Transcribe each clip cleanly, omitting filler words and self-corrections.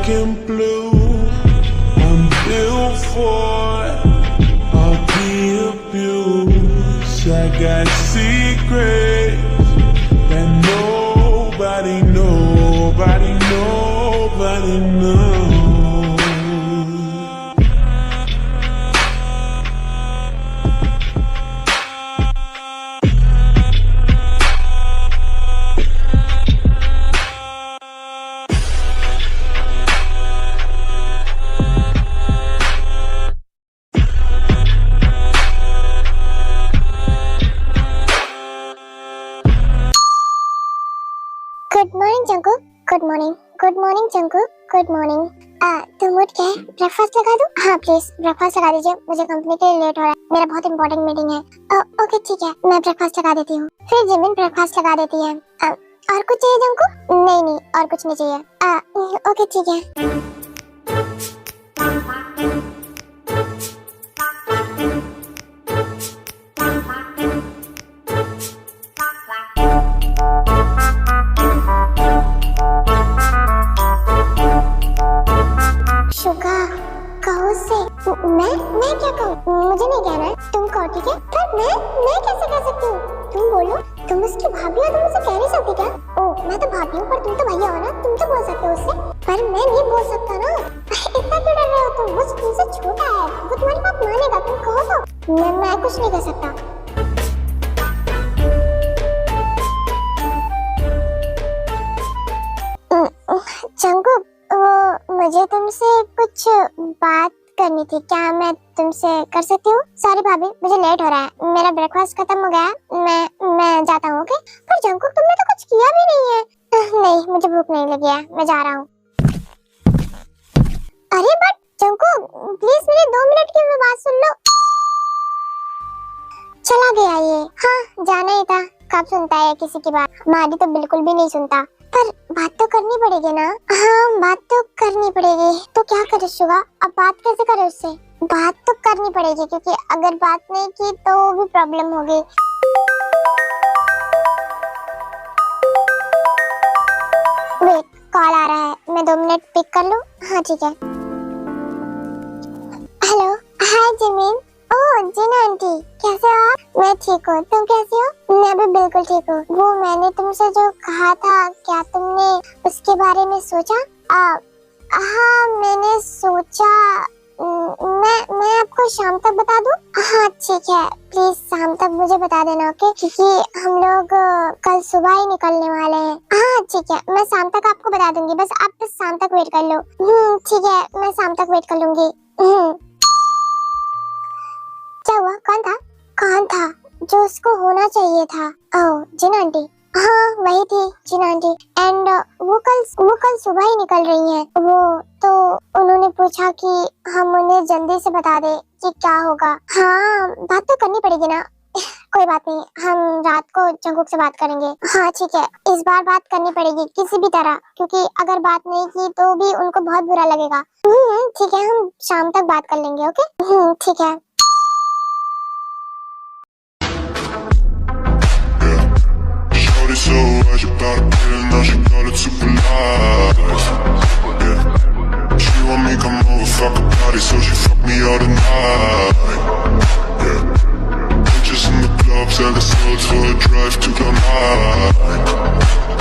and blue. I'm built for all the abuse. I got secrets that nobody knows. Good morning Jungkook. Good morning Jungkook. Good morning. तुम उठ के breakfast लगा दूं? हाँ please breakfast लगा दीजिए, मुझे कंपनी के लिए लेट हो रहा है, मेरा बहुत इंपॉर्टेंट मीटिंग है। ओके ठीक है, मैं ब्रेकफास्ट लगा देती हूँ। फिर जिमिन ब्रेकफास्ट लगा देती है। और कुछ चाहिए जंकुक? नहीं और कुछ नहीं चाहिए। ओके ठीक है। मैं क्या कहूँ? मुझे नहीं कहना है, तुम कहो ठीक है। पर मैं कैसे कह सकती हूँ? तुम बोलो, तुम उसकी भाभी हो, तुम उसे कह नहीं सकती क्या? ओ मैं तो भाभी हूँ, पर तुम तो भैया हो ना, तुम तो बोल सकते हो उससे। पर मैं नहीं बोल सकता ना। इतना क्यों डर रहे हो तुम? वो तुमसे छोटा है, वो तुम्हारी बात मानेगा, तुम कहो तो। मैं कुछ नहीं कर सकता। जंकुक, वो मुझे तुमसे कुछ बात करनी थी, क्या मैं तुमसे कर सकती हूँ? सॉरी भाभी, मुझे लेट हो रहा है, मेरा ब्रेकफास्ट खत्म हो गया, मैं जाता हूँ। ओके? पर जंकुक तुमने तो कुछ किया भी नहीं है। नहीं मुझे भूख नहीं लगी है, मैं जा रहा हूँ। अरे बट जंकुक प्लीज मेरी 2 मिनट की बात सुन लो। चला गया ये। हाँ जाना ही था, कब सुनता है किसी की बात? हमारी तो बिल्कुल भी नहीं सुनता। पर बात तो करनी पड़ेगी ना। हाँ बात तो करनी पड़ेगी। तो क्या करे शुगा, अब बात कैसे करे उससे? बात तो करनी पड़ेगी, क्योंकि अगर बात नहीं की तो भी प्रॉब्लम होगी। वेट, कॉल आ रहा है, मैं 2 मिनट पिक कर लूं? हाँ ठीक है। हेलो, हाय जिमिन। ओह जीना आंटी, कैसे हो आप? मैं ठीक हूँ, तुम कैसी हो? मैं भी बिल्कुल ठीक हूँ। वो मैंने तुमसे जो कहा था, क्या तुमने उसके बारे में सोचा? हाँ मैंने सोचा। मैं आपको शाम तक बता दूँ? हाँ ठीक है, प्लीज शाम तक मुझे बता देना, ओके? क्योंकि हम लोग कल सुबह ही निकलने वाले हैं। हाँ ठीक है, मैं शाम तक आपको बता दूंगी, बस आप बस शाम तक वेट कर लो। ठीक है, मैं शाम तक वेट कर लूंगी। क्या हुआ? कौन था जो उसको होना चाहिए था? ओह जिन आंटी। हाँ वही थी जिन आंटी। एंड वो कल सुबह ही निकल रही हैं। वो तो उन्होंने पूछा कि हम उन्हें जल्दी से बता दें कि क्या होगा। हाँ बात तो करनी पड़ेगी ना। कोई बात नहीं, हम रात को जंकुक से बात करेंगे। हाँ ठीक है, इस बार बात करनी पड़ेगी किसी भी तरह, क्योंकि अगर बात नहीं की तो भी उनको बहुत बुरा लगेगा। ठीक है, हम शाम तक बात कर लेंगे। ओके? ठीक है। So what you about to get it, now she call it super live. Yeah, she want me come over, fuck a party, so she fuck me all the night. Yeah, bitches in the club, sell the souls for a drive to the night.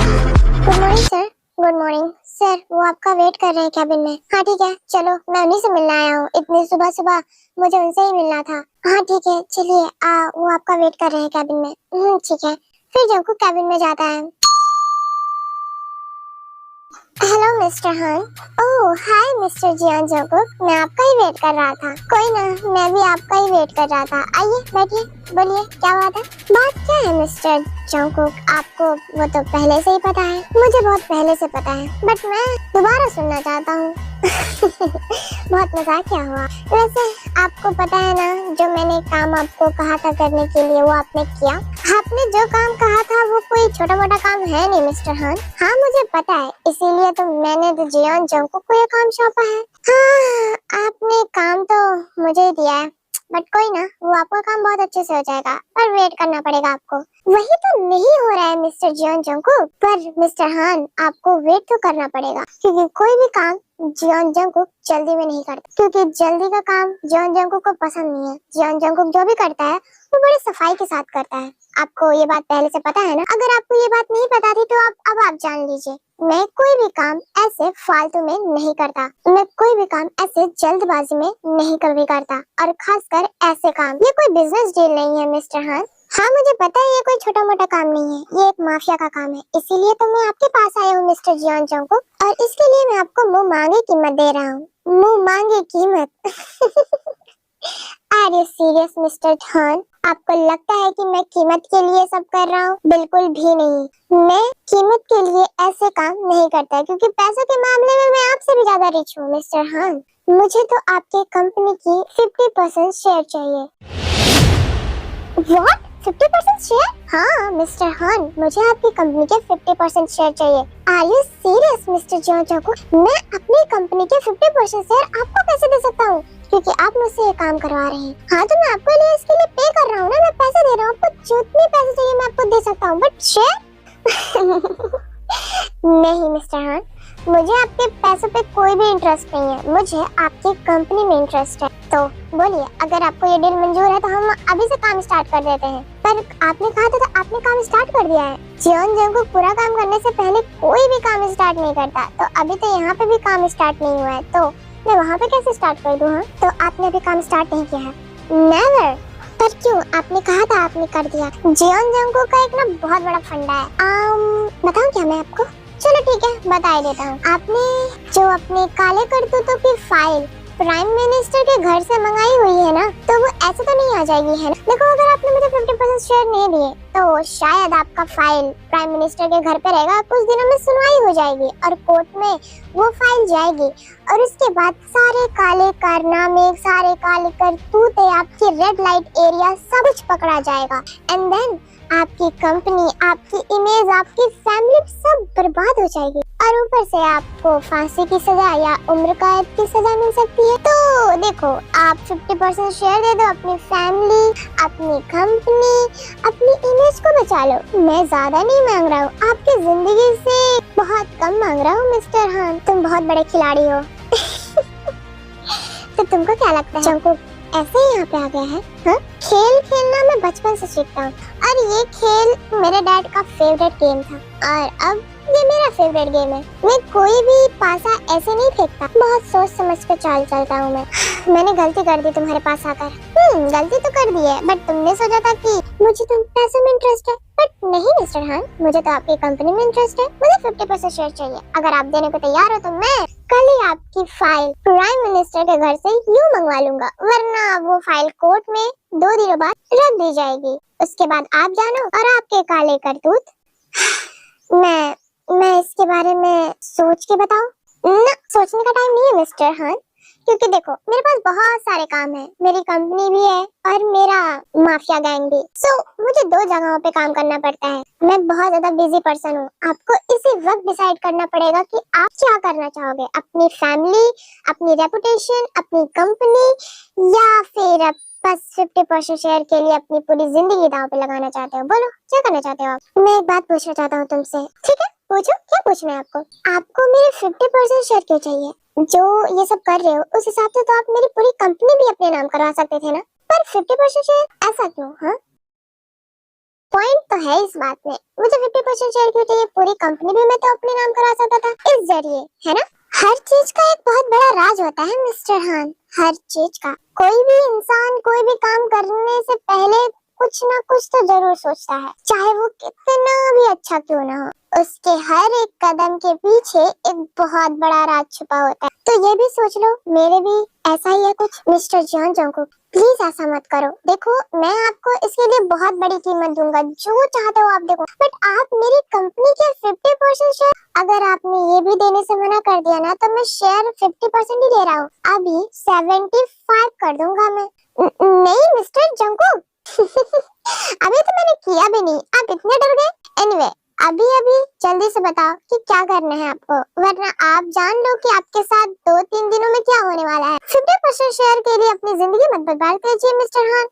Yeah. Good morning sir. Good morning sir, वो आपका wait कर रहे हैं cabin में। हाँ ठीक है, चलो मैं उन्हीं से मिलने आया हूँ, इतनी सुबह सुबह मुझे उनसे ही मिलना था। हाँ ठीक है चलिए, वो आपका वेट कर रहे हैं कैबिन में। ठीक है। फिर जंकुक कैबिन में जाता है। हेलो मिस्टर हान। ओह हाय मिस्टर जियान जंकुक, मैं आपका ही वेट कर रहा था। कोई ना, मैं भी आपका ही वेट कर रहा था। आइए बैठिए, बोलिए क्या बात है? बात क्या है मिस्टर जंकुक? आपको वो तो पहले से ही पता है। मुझे बहुत पहले से पता है, बट मैं दोबारा सुनना चाहता हूँ। बहुत मजाक क्या हुआ? वैसे आपको पता है ना, जो मैंने काम आपको कहा था करने के लिए वो आपने किया। आपने जो काम कहा था वो कोई छोटा मोटा काम है नहीं मिस्टर हान। हाँ मुझे पता है, इसीलिए तो मैंने तो जियान जंकुक को ये काम सौंपा है। हाँ आपने काम तो मुझे ही दिया है, बट कोई ना, वो आपका काम बहुत अच्छे से हो जाएगा, पर वेट करना पड़ेगा आपको। वही तो नहीं हो रहा है मिस्टर जियोन जंगकुक। पर मिस्टर हान, आपको वेट तो करना पड़ेगा, क्योंकि कोई भी काम जियोन जंगकुक जल्दी में नहीं करता, क्योंकि जल्दी का काम जियोन जंगकुक को पसंद नहीं है। जियोन जंगकुक जो भी करता है वो बड़ी सफाई के साथ करता है। आपको ये बात पहले से पता है ना? अगर आपको ये बात नहीं पता थी तो अब आप जान लीजिए। मैं कोई भी काम ऐसे फालतू में नहीं करता, मैं कोई भी काम ऐसे जल्दबाजी में नहीं कभी करता, और खासकर ऐसे काम। ये कोई बिजनेस डील नहीं है मिस्टर हान। हाँ, मुझे पता है ये कोई छोटा मोटा काम नहीं है, ये एक माफिया का काम है। इसीलिए तो मैं आपके पास आया हूँ मिस्टर जियोन जंगकुक, और इसके लिए मैं आपको मुंह मांगे कीमत दे रहा हूँ। मुंह मांगे कीमत। आर यू सीरियस मिस्टर हान? आपको लगता है कि मैं कीमत के लिए सब कर रहा हूँ? बिल्कुल भी नहीं। मैं कीमत के लिए ऐसे काम नहीं करता, क्योंकि पैसों के मामले में मैं आपसे भी ज्यादा रिच हूँ मिस्टर हान। मुझे तो आपके कंपनी की 50% शेयर चाहिए। What? 50% शेयर? हाँ मिस्टर हान, मुझे आपकी कंपनी के 50% शेयर चाहिए। Are you serious mister Jeon Jungkook? मैं अपनी कंपनी के 50% शेयर आपको कैसे दे सकता हूँ? क्योंकि आप मुझसे ये काम करवा रहे हैं। हाँ, तो मैं आपके लिए इसके लिए पे कर रहा हूँ ना, मैं पैसे दे रहा हूँ आपको। जितने पैसे चाहिए मैं आपको दे सकता हूँ, बट शेयर नहीं मिस्टर हान, मुझे आपके पैसों पे कोई भी इंटरेस्ट नहीं है, मुझे आपकी कंपनी में इंटरेस्ट है। तो बोलिए, अगर आपको ये डील मंजूर है तो हम अभी से काम स्टार्ट कर देते हैं। पर आपने कहा था तो आपने काम स्टार्ट कर दिया है। जियोन जंगकुक पूरा काम करने से पहले कोई भी काम स्टार्ट नहीं करता, तो अभी तो यहाँ पे भी काम स्टार्ट नहीं हुआ है, तो मैं वहाँ पे कैसे स्टार्ट कर दूँ? हाँ, तो आपने अभी काम स्टार्ट नहीं किया है? नेवर। पर क्यों? आपने कहा था, आपने कर दिया। जियोन जंगकुक का एक ना बहुत बड़ा फंडा है। बताऊं क्या मैं आपको? चलो ठीक है, बता ही देता हूँ। आपने जो अपने काले करतूतों की फाइल प्राइम मिनिस्टर के घर से मंगाई हुई है ना, तो वो ऐसे तो नहीं आ जाएगी, है ना? देखो, अगर आपने मुझे 50% शेयर नहीं दिए तो शायद आपका फाइल प्राइम मिनिस्टर के घर पे रहेगा, कुछ दिनों में सुनवाई हो जाएगी और कोर्ट में वो फाइल जाएगी, और उसके बाद सारे काले कारनामे, सारे काले करतूते, आपकी रेड लाइट एरिया सब कुछ पकड़ा जाएगा, एंड देन आपकी कंपनी, आपकी इमेज, आपकी फैमिली सब बर्बाद हो जाएगी, और ऊपर से आपको फांसी की सजा या उम्र कैद की सजा मिल सकती है। तो देखो, आप 50% शेयर दे दो, अपनी फैमिली, अपनी कंपनी, अपनी इमेज को बचा लो। मैं ज्यादा नहीं मांग रहा हूँ, आपकी जिंदगी से बहुत कम मांग रहा हूँ मिस्टर हान। तुम बहुत बड़े खिलाड़ी हो। तो तुमको क्या लगता है जंगकुक ऐसे ही यहाँ पे आ गया है? हाँ? खेल खेलना मैं बचपन से सीखता हूँ, और ये खेल मेरे डैड का फेवरेट गेम था, और अब ये मेरा फेवरेट गेम है। मैं कोई भी पासा ऐसे नहीं फेंकता, बहुत सोच समझ के चाल चलता हूँ मैं। मैंने गलती कर दी तुम्हारे पास आकर। गलती तो कर दी है, बट तुमने सोचा था कि मुझे तुम पैसों में इंटरेस्ट है, बट नहीं मिस्टर हान, मुझे तो आपकी कंपनी में इंटरेस्ट है। मुझे 50% शेयर चाहिए। अगर आप देने को तैयार हो तो मैं कल ही आपकी फाइल प्राइम मिनिस्टर के घर से यूं मंगवा लूंगा, वरना वो फाइल कोर्ट में 2 दिनों बाद रख दी जाएगी। उसके बाद आप जानो और आपके काले करतूत। मैं इसके बारे में सोच के बताऊं? ना, सोचने का टाइम नहीं है मिस्टर हान, क्योंकि देखो, मेरे पास बहुत सारे काम है, मेरी कंपनी भी है और मेरा माफिया गैंग भी। सो मुझे 2 जगहों पे काम करना पड़ता है। मैं बहुत ज्यादा बिजी पर्सन हूँ। आपको इसी वक्त डिसाइड करना पड़ेगा कि आप क्या करना चाहोगे, अपनी फैमिली, अपनी रेपुटेशन, अपनी कंपनी, या फिर बस 50% शेयर के लिए अपनी पूरी जिंदगी दांव पे लगाना चाहते हो? बोलो, क्या करना चाहते हो आप? मैं एक बात पूछना चाहता हूँ तुमसे। ठीक है, पूछो, क्या पूछना है आपको? आपको मेरे 50% शेयर क्यों चाहिए? जो ये सब कर रहे हो उस हिसाब से तो आप मेरी पूरी कंपनी भी अपने नाम करवा सकते थे ना, पर 50% शेयर ऐसा क्यों? हाँ, पॉइंट तो है इस बात में। मुझे 50% शेयर क्यों चाहिए? पूरी कंपनी भी मैं तो अपने नाम करवा सकता था इस जरिए, है ना? हर चीज का एक बहुत बड़ा राज होता है मिस्टर हान, हर चीज का। कोई भी इंसान कोई भी काम करने से पहले कुछ ना कुछ तो जरूर सोचता है, चाहे वो कितना भी अच्छा क्यों ना हो। उसके हर एक कदम के पीछे एक बहुत बड़ा राज छुपा होता है। तो ये भी सोच लो, मेरे भी ऐसा ही है कुछ। मिस्टर जियोन जंगकुक, प्लीज ऐसा मत करो। देखो, मैं आपको इसके लिए बहुत बड़ी कीमत दूंगा, जो चाहते हो आप देखो, बट आप मेरी कंपनी के 50% शेयर, अगर आपने ये भी देने से मना कर दिया ना, तो मैं शेयर 50% ही ले रहा हूँ, अभी 75 कर दूंगा मैं। नहीं मिस्टर जंगकुक। अभी तो मैंने किया भी नहीं, आप इतने डर गए। एनीवे, अभी जल्दी से बताओ कि क्या करना है आपको, वरना आप जान लो कि आपके साथ 2-3 दिनों में क्या होने वाला है। 50% शेयर के लिए अपनी जिंदगी मत बर्बाद कीजिए मिस्टर हान।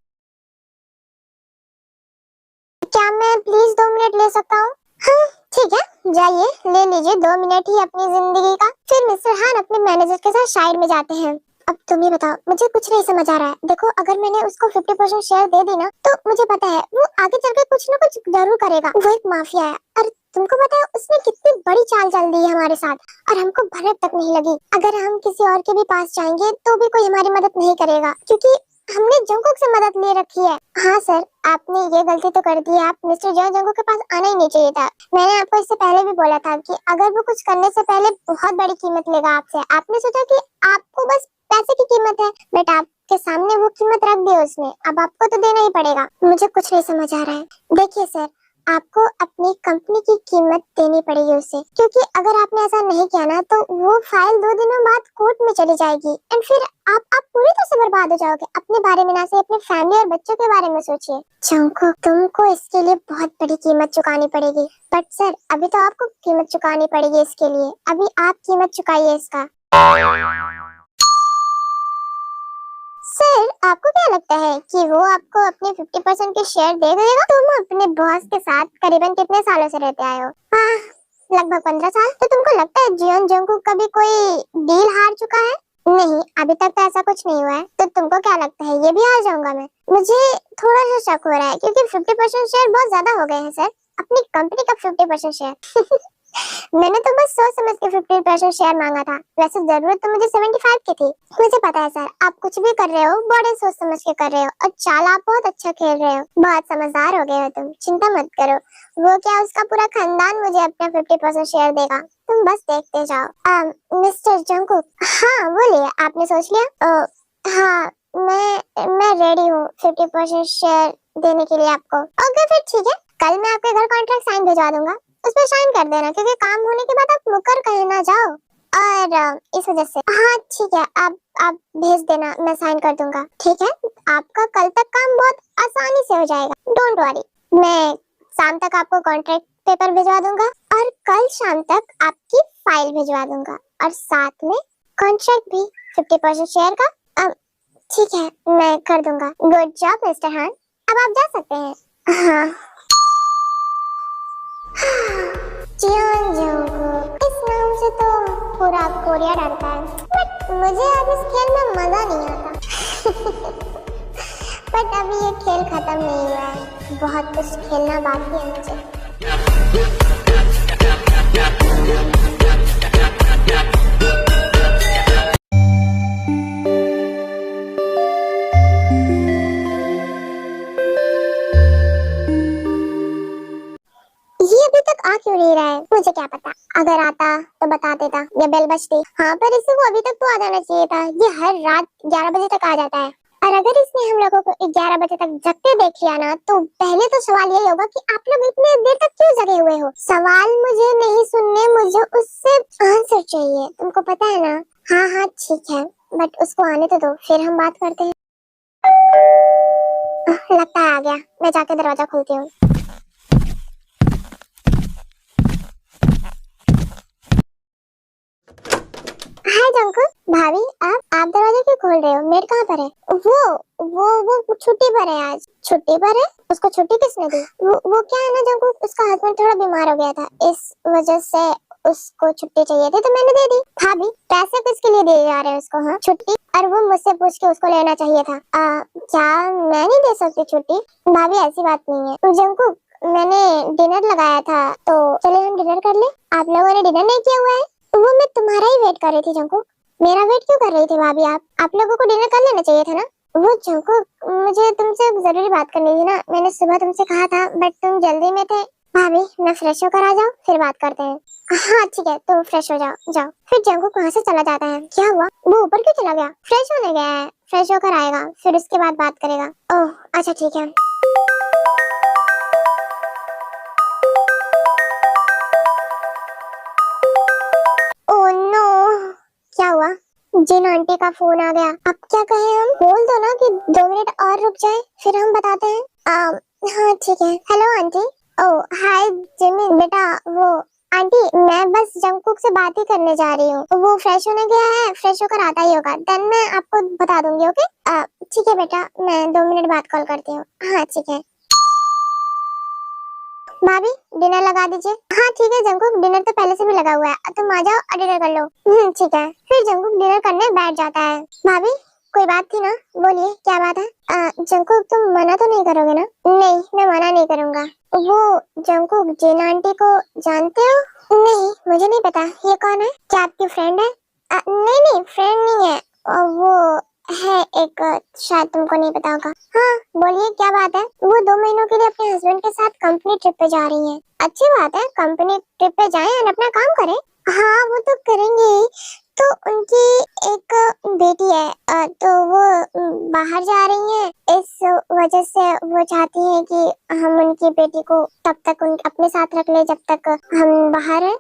क्या मैं प्लीज 2 मिनट ले सकता हूँ? हाँ ठीक है, जाइए ले लीजिए 2 मिनट ही अपनी जिंदगी का। फिर मिस्टर हान अपने मैनेजर के साथ साइड में जाते हैं। अब तुम ही बताओ, मुझे कुछ नहीं समझ आ रहा है। देखो अगर मैंने उसको 50% शेयर दे दी ना, तो मुझे पता है वो आगे चल के कुछ ना कुछ जरूर करेगा। वो एक माफिया है और तुमको पता है उसने कितनी बड़ी चाल चल दी है हमारे साथ और हमको भनक तक नहीं लगी। अगर हम किसी और के भी पास जाएंगे तो भी कोई हमारी मदद नहीं करेगा, क्योंकि हमने जंगकुक से मदद ले रखी है। हाँ सर, आपने ये गलती तो कर दी है, आप मिस्टर जंगकुक के पास आना ही नहीं चाहिए था। मैंने आपको इससे पहले भी बोला था कि अगर वो कुछ करने से पहले बहुत बड़ी कीमत लेगा आपसे। आपने सोचा कि आपको बस पैसे की कीमत है, बट आपके सामने वो कीमत रख दी उसने। अब आपको तो देना ही पड़ेगा। मुझे कुछ नहीं समझ आ रहा है। देखिए सर, आपको अपनी कंपनी की कीमत देनी पड़ेगी उसे, क्योंकि अगर आपने ऐसा नहीं किया ना तो वो फाइल 2 दिनों बाद कोर्ट में चली जाएगी एंड फिर आप पूरी तरह से बर्बाद हो जाओगे। अपने बारे में ना से अपने फैमिली और बच्चों के बारे में सोचिए। जंगकुक, तुमको इसके लिए बहुत बड़ी कीमत चुकानी पड़ेगी। बट सर, अभी तो आपको कीमत चुकानी पड़ेगी इसके लिए। अभी आप कीमत चुकाइए इसका। सर, आपको क्या लगता है कि वो आपको अपने 50% के शेयर दे देगा? तुम अपने बॉस के साथ करीबन कितने सालों से रहते आए हो? लगभग 15 साल। तो तुमको लगता है जियोन जंगकुक कभी कोई डील हार चुका है? नहीं, अभी तक तो ऐसा कुछ नहीं हुआ है। तो तुमको क्या लगता है ये भी हार जाऊंगा मैं? मुझे थोड़ा सा शक हो रहा है, क्योंकि 50% शेयर बहुत ज्यादा हो गए हैं सर। अपनी कंपनी का 50% शेयर। मैंने तो बस सोच समझ के 50% शेयर मांगा था। वैसे जरूरत तो मुझे 75 की थी। मुझे पता है सर, आप कुछ भी कर रहे हो बड़े सोच समझ के कर रहे हो और चाल आप बहुत अच्छा खेल रहे हो। बहुत समझदार हो गए हो तुम, चिंता मत करो। वो क्या, उसका पूरा खानदान मुझे अपना 50% शेयर देगा। तुम बस देखते जाओ। मिस्टर जंगकुक, हाँ बोलिए, आपने सोच लिया? हाँ, मैं रेडी हूँ 50% शेयर देने के लिए आपको। ओके फिर ठीक है, कल मैं आपके घर कॉन्ट्रैक्ट साइन भिजवा दूंगा, उस पर साइन कर देना, क्योंकि काम होने के बाद आप मुकर कहीं ना जाओ। और इस वजह से हाँ ठीक है, आप भेज देना, मैं साइन कर दूंगा। ठीक है, आपका कल तक काम बहुत आसानी से हो जाएगा, डोंट वरी। मैं शाम तक आपको कॉन्ट्रैक्ट पेपर भिजवा दूंगा और कल शाम तक आपकी फाइल भिजवा दूंगा और साथ में कॉन्ट्रैक्ट भी 50% शेयर का। ठीक है, मैं कर दूंगा। गुड जॉब मिस्टर हान, अब आप जा सकते हैं। हाँ, जियोन जंगकुक, इस नाम से तो पूरा कोरिया डरता है, बट मुझे अब इस खेल में मजा नहीं आता। बट अभी ये खेल खत्म नहीं हुआ है, बहुत कुछ खेलना बाकी है मुझे। ये अभी तक आ क्यों नहीं रहा है? मुझे क्या पता, अगर आता तो बता देता या बेल बजती। हाँ, पर इसे वो अभी तक तो आ जाना चाहिए था। ये हर रात 11 बजे तक आ जाता है और अगर इसने हम लोगों को 11 बजे तक जगते देख लिया ना, तो पहले तो सवाल यही होगा कि आप लोग इतने देर तक क्यों जगे हुए हो। सवाल मुझे नहीं सुनने, मुझे उससे आंसर चाहिए। तुमको पता है ना? हाँ हाँ ठीक है, बट उसको आने तो दो, फिर हम बात करते हैं। लगता है आ गया, मैं जाके दरवाजा खोलती हूँ। हाय जंकुक, भाभी, आप दरवाजा क्यों खोल रहे हो? मेड कहाँ पर है? वो छुट्टी पर है आज। छुट्टी पर है? उसको छुट्टी किसने दी? वो क्या है ना जंकुक, उसका हस्बैंड थोड़ा बीमार हो गया था, इस वजह से उसको छुट्टी चाहिए थी, तो मैंने दे दी। भाभी, पैसे किसके लिए दिए जा रहे हैं उसको? हाँ, छुट्टी। और वो मुझसे पूछ के उसको लेना चाहिए था। क्या मैं नहीं दे सकती छुट्टी? भाभी ऐसी बात नहीं है जंकुक, मैंने डिनर लगाया था, तो चले हम डिनर कर ले। आप लोगों ने डिनर नहीं किया हुआ है? वो मैं तुम्हारा ही वेट कर रही थी जंकुक। मेरा वेट क्यों कर रही थी भाभी? आप लोगों को डिनर कर लेना चाहिए था ना। वो जंकुक, मुझे तुमसे जरूरी बात करनी थी ना, मैंने सुबह तुमसे कहा था, बट तुम जल्दी में थे। भाभी, मैं फ्रेश होकर आ जाऊं, फिर बात करते हैं। हाँ ठीक है, तुम फ्रेश हो जाओ। फिर जंकुक वहाँ से चला जाता है। क्या हुआ? वो ऊपर क्यों चला गया? फ्रेश होने गया है, फ्रेश होकर आएगा, फिर उसके बाद बात करेगा। ओह अच्छा ठीक है। क्या हुआ? जिन आंटी का फोन आ गया। अब क्या कहें हम? बोल दो ना कि 2 मिनट और रुक जाए, फिर हम बताते हैं। हाँ ठीक है। Hello aunty. Oh hi Jimmy बेटा, वो आंटी मैं बस जंगकुक से बात ही करने जा रही हूँ, वो फ्रेश होने गया है, फ्रेश होकर आता ही होगा, देन मैं आपको बता दूंगी। ओके ठीक है बेटा, मैं 2 मिनट बाद कॉल करती हूँ। हाँ ठीक है। भाभी डिनर लगा दीजिए। हाँ ठीक है जंगकुक, डिनर तो पहले से भी लगा हुआ है, तुम आ जाओ और डिनर कर लो। ठीक है। फिर जंगकुक डिनर करने बैठ जाता है। भाभी कोई बात थी ना, बोलिए क्या बात है। जंगकुक तुम मना तो नहीं करोगे ना। नहीं मैं मना नहीं करूंगा। वो जंगकुक जिन आंटी को जानते हो। नहीं मुझे नहीं पता, ये कौन है, क्या आपकी फ्रेंड है। नहीं नहीं फ्रेंड नहीं है, वो है एक, शायद तुमको नहीं पता होगा। हाँ बोलिए क्या बात है। वो 2 महीनों के लिए अपने हस्बैंड के साथ कंपनी ट्रिप पे जा रही हैं। अच्छी बात है, कंपनी ट्रिप पे जाएं और अपना काम करें। हाँ वो तो करेंगे ही। तो उनकी एक बेटी है, तो वो बाहर जा रही है, इस वजह से वो चाहती है कि हम उनकी बेटी को तब तक अपने साथ रख ले जब तक हम बाहर हैं।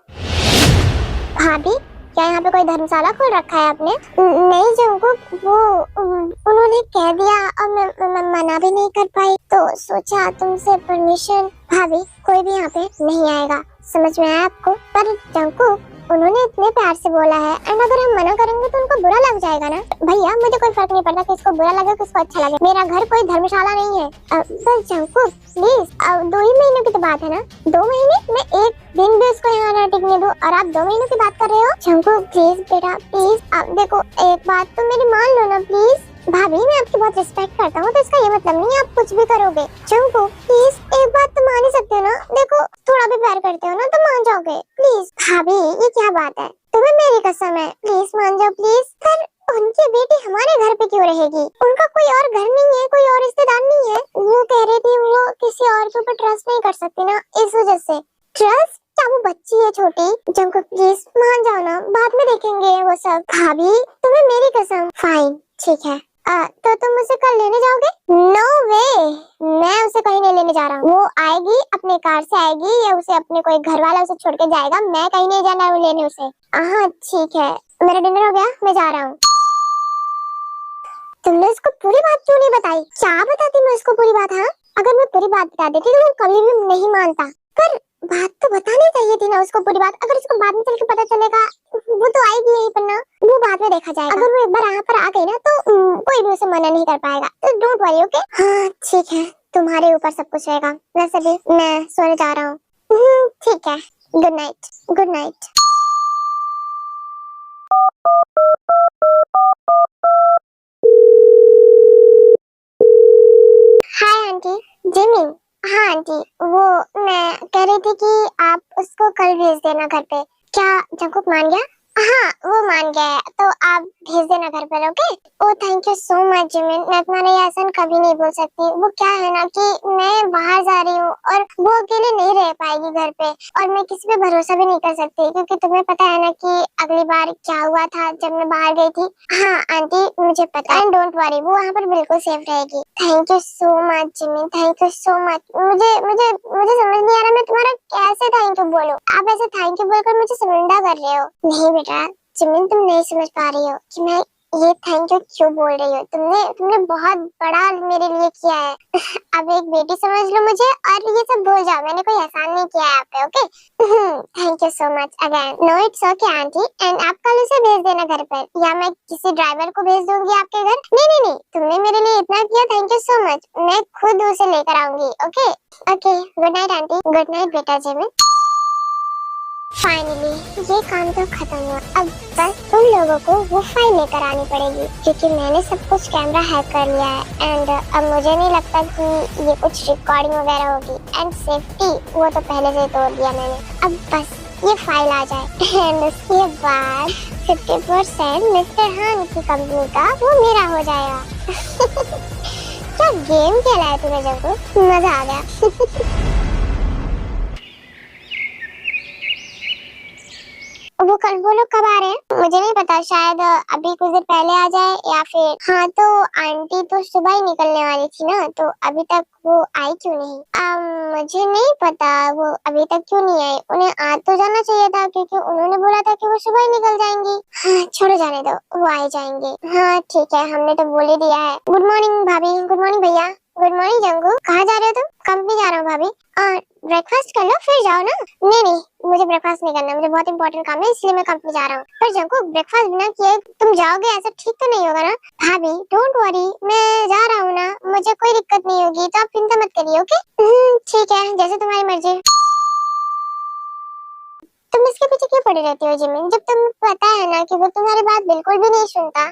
भाभी क्या यहाँ पे कोई धर्मशाला खोल रखा है आपने। नहीं जंगकुक, वो उन्होंने कह दिया और मैं मना भी नहीं कर पाई, तो सोचा तुमसे परमिशन। भाभी कोई भी यहाँ पे नहीं आएगा, समझ में आया आपको। पर जंगकुक उन्होंने इतने प्यार से बोला है, एंड अगर हम मना करेंगे तो उनको बुरा लग जाएगा ना। भैया मुझे कोई फर्क नहीं पड़ता किसको बुरा लगे किसको अच्छा लगे, मेरा घर कोई धर्मशाला नहीं है। बस जंगकुक प्लीज, 2 ही महीनों की तो बात है ना, 2 महीने, मैं एक दिन भी उसको यहाँ ना टिकने दूं और आप 2 महीनों की बात कर रहे हो। जंगकुक प्लीज बेटा प्लीज, आप देखो एक बात तो मेरी मान लो ना प्लीज। भाभी मैं आपकी बहुत रिस्पेक्ट करता हूँ, तो इसका ये मतलब नहीं आप कुछ भी करोगे। जंगकुक प्लीज एक बात तो मान ही सकते हो ना, देखो थोड़ा भी प्यार करते हो ना तो मान जाओगे प्लीज। भाभी ये क्या बात है, तुम्हें मेरी कसम है, प्लीज मान जाओ प्लीज। पर उनकी बेटी हमारे घर पे क्यों रहेगी, उनका कोई और घर नहीं है, कोई और रिश्तेदार नहीं है। वो कह रही थी वो किसी और के ऊपर ट्रस्ट नहीं कर सकती ना, इस वजह से। ट्रस्ट क्या, वो बच्ची है छोटी। जंगकुक प्लीज मान जाओ ना, बाद में देखेंगे वो सब। भाभी तुम्हें मेरी कसम। फाइन ठीक है, तो तुम उसे कल लेने जाओगे। नो वे, मैं उसे कहीं नहीं लेने जा रहा हूँ। वो आएगी अपने कार से आएगी या उसे अपने कोई घर वाला उसे छोड़ के जाएगा, मैं कहीं नहीं जाना है लेने उसे। हाँ ठीक है, मेरा डिनर हो गया, मैं जा रहा हूँ। तुमने उसको पूरी बात क्यों नहीं बताई। क्या बताती मैं उसको पूरी बात। हाँ अगर मैं पूरी बात बता देती तो वो कभी भी नहीं मानता, पर बात तो बतानी चाहिए थी ना उसको पूरी बात। अगर उसको बाद में चल के पता चलेगा, वो तो आएगी यही पर ना, वो बाद में देखा जाएगा। अगर वो एक बार यहाँ पर आ गई ना तो कोई भी उसे मना नहीं कर पाएगा, तो डोंट वरी ओके। हाँ ठीक है, तुम्हारे ऊपर सब कुछ रहेगा। वैसे भी मैं सोने जा रहा हूँ। ठीक है, good night. Good night. Hi aunty. Jimmy. हाँ आंटी, वो मैं कह रही थी कि आप उसको कल भेज देना घर पे। क्या जंगकुक मान गया। हाँ वो मान गया है, तो आप भेज देना घर पर okay. Oh thank you so much Jimin, मैं तुम्हारे एहसान कभी नहीं बोल सकती। वो क्या है ना कि मैं बाहर जा रही हूँ और वो अकेले नहीं रह पाएगी घर पे, और मैं किसी पे भरोसा भी नहीं कर सकती, क्योंकि तुम्हें पता है ना कि अगली बार क्या हुआ था जब मैं बाहर गई थी। हाँ आंटी मुझे पता है, डोंट वरी, वो वहाँ पर बिल्कुल सेफ रहेगी। Thank you so much Jimin, thank you so much. मुझे मुझे मुझे समझ नहीं आ रहा मैं तुम्हारा कैसे थैंक यू बोलूं। आप ऐसे थैंक यू बोलकर मुझे शर्मिंदा कर रहे हो। नहीं बेटा जिमिन, तुम नहीं समझ पा रही हो कि मैं ये थैंक यू क्यों बोल रही हो। तुमने बहुत बड़ा मेरे लिए किया है। अब एक बेटी समझ लो मुझे और ये सब भूल जाओ, मैंने कोई एहसान नहीं किया है आप पे okay. Thank you so much again. No it's okay aunty, and आप कल उसे भेज देना घर पर, या मैं किसी ड्राइवर को भेज दूंगी आपके घर। नहीं नहीं नहीं, तुमने मेरे लिए इतना किया, थैंक यू सो मच। मैं खुद उसे लेकर आऊंगी okay. Okay good night aunty. Good night बेटा जिमिन। फाइनली ये काम तो खत्म हुआ, अब बस तुम लोगों को वो फाइल लेकर आनी पड़ेगी, क्योंकि मैंने सब कुछ कैमरा हैक कर लिया है, एंड अब मुझे नहीं लगता कि ये कुछ रिकॉर्डिंग वगैरह होगी, एंड सेफ्टी वो तो पहले से तोड़ दिया मैंने। अब बस ये फाइल आ जाए एंड उसके बाद 50% मिस्टर हान की कंपनी का वो मेरा हो जाएगा। क्या गेम खेला है तूने जब, मजा आ गया। वो कल वो लोग कब आ रहे हैं मुझे नहीं पता, शायद अभी कुछ देर पहले आ जाए या फिर। हाँ तो आंटी तो सुबह ही निकलने वाली थी ना, तो अभी तक वो आई क्यों नहीं। मुझे नहीं पता वो अभी तक क्यों नहीं आई। उन्हें आ तो जाना चाहिए था, क्योंकि उन्होंने बोला था कि वो सुबह ही निकल जाएंगी। हाँ छोड़ो जाने दो, वो आ जाएंगे। हाँ ठीक है, हमने तो बोल ही दिया है। गुड मॉर्निंग भाभी। गुड मॉर्निंग भैया। Good morning Jangu. कहाँ जा रहे हो तुम। कंपनी जा रहा हूँ भाभी। ब्रेकफास्ट कर लो फिर जाओ ना। नहीं, मुझे ब्रेकफास्ट नहीं करना, मुझे बहुत इंपॉर्टेंट काम है इसलिए मैं कंपनी जा रहा हूँ। पर जंकुक ब्रेकफास्ट बिना किए तुम जाओगे, ऐसा ठीक तो नहीं होगा ना। भाभी डोंट वरी, मैं जा रहा हूँ ना, मुझे कोई दिक्कत नहीं होगी, तो आप चिंता मत करिए। ओके ठीक है, जैसे तुम्हारी मर्जी। तुम इसके पीछे क्यों पड़ी रहती हो जिमिन, जब तुम्हें पता है ना कि वो तुम्हारी बात बिल्कुल भी नहीं सुनता।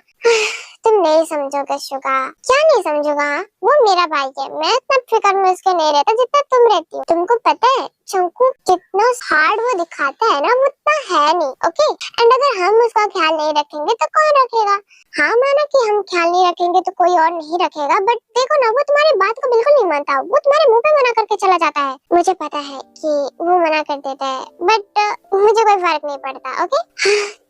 तुम नहीं समझोगे शुगा। क्या नहीं समझूंगा? वो मेरा भाई है, मैं इतना फिक्र में उसके नहीं रहता जितना तुम रहती हो। तुमको पता है चंकू कितना हार्ड वो दिखाता है ना, वो उतना है नहीं। ओके एंड अगर हम उसका ख्याल नहीं रखेंगे तो कौन रखेगा? हाँ माना कि हम ख्याल नहीं रखेंगे तो कोई और नहीं रखेगा, बट देखो ना वो तुम्हारी बात को बिल्कुल नहीं मानता, वो तुम्हारे मुंह पे मना करके चला जाता है। मुझे पता है कि वो मना कर देता है, बट मुझे कोई फर्क नहीं पड़ता। ओके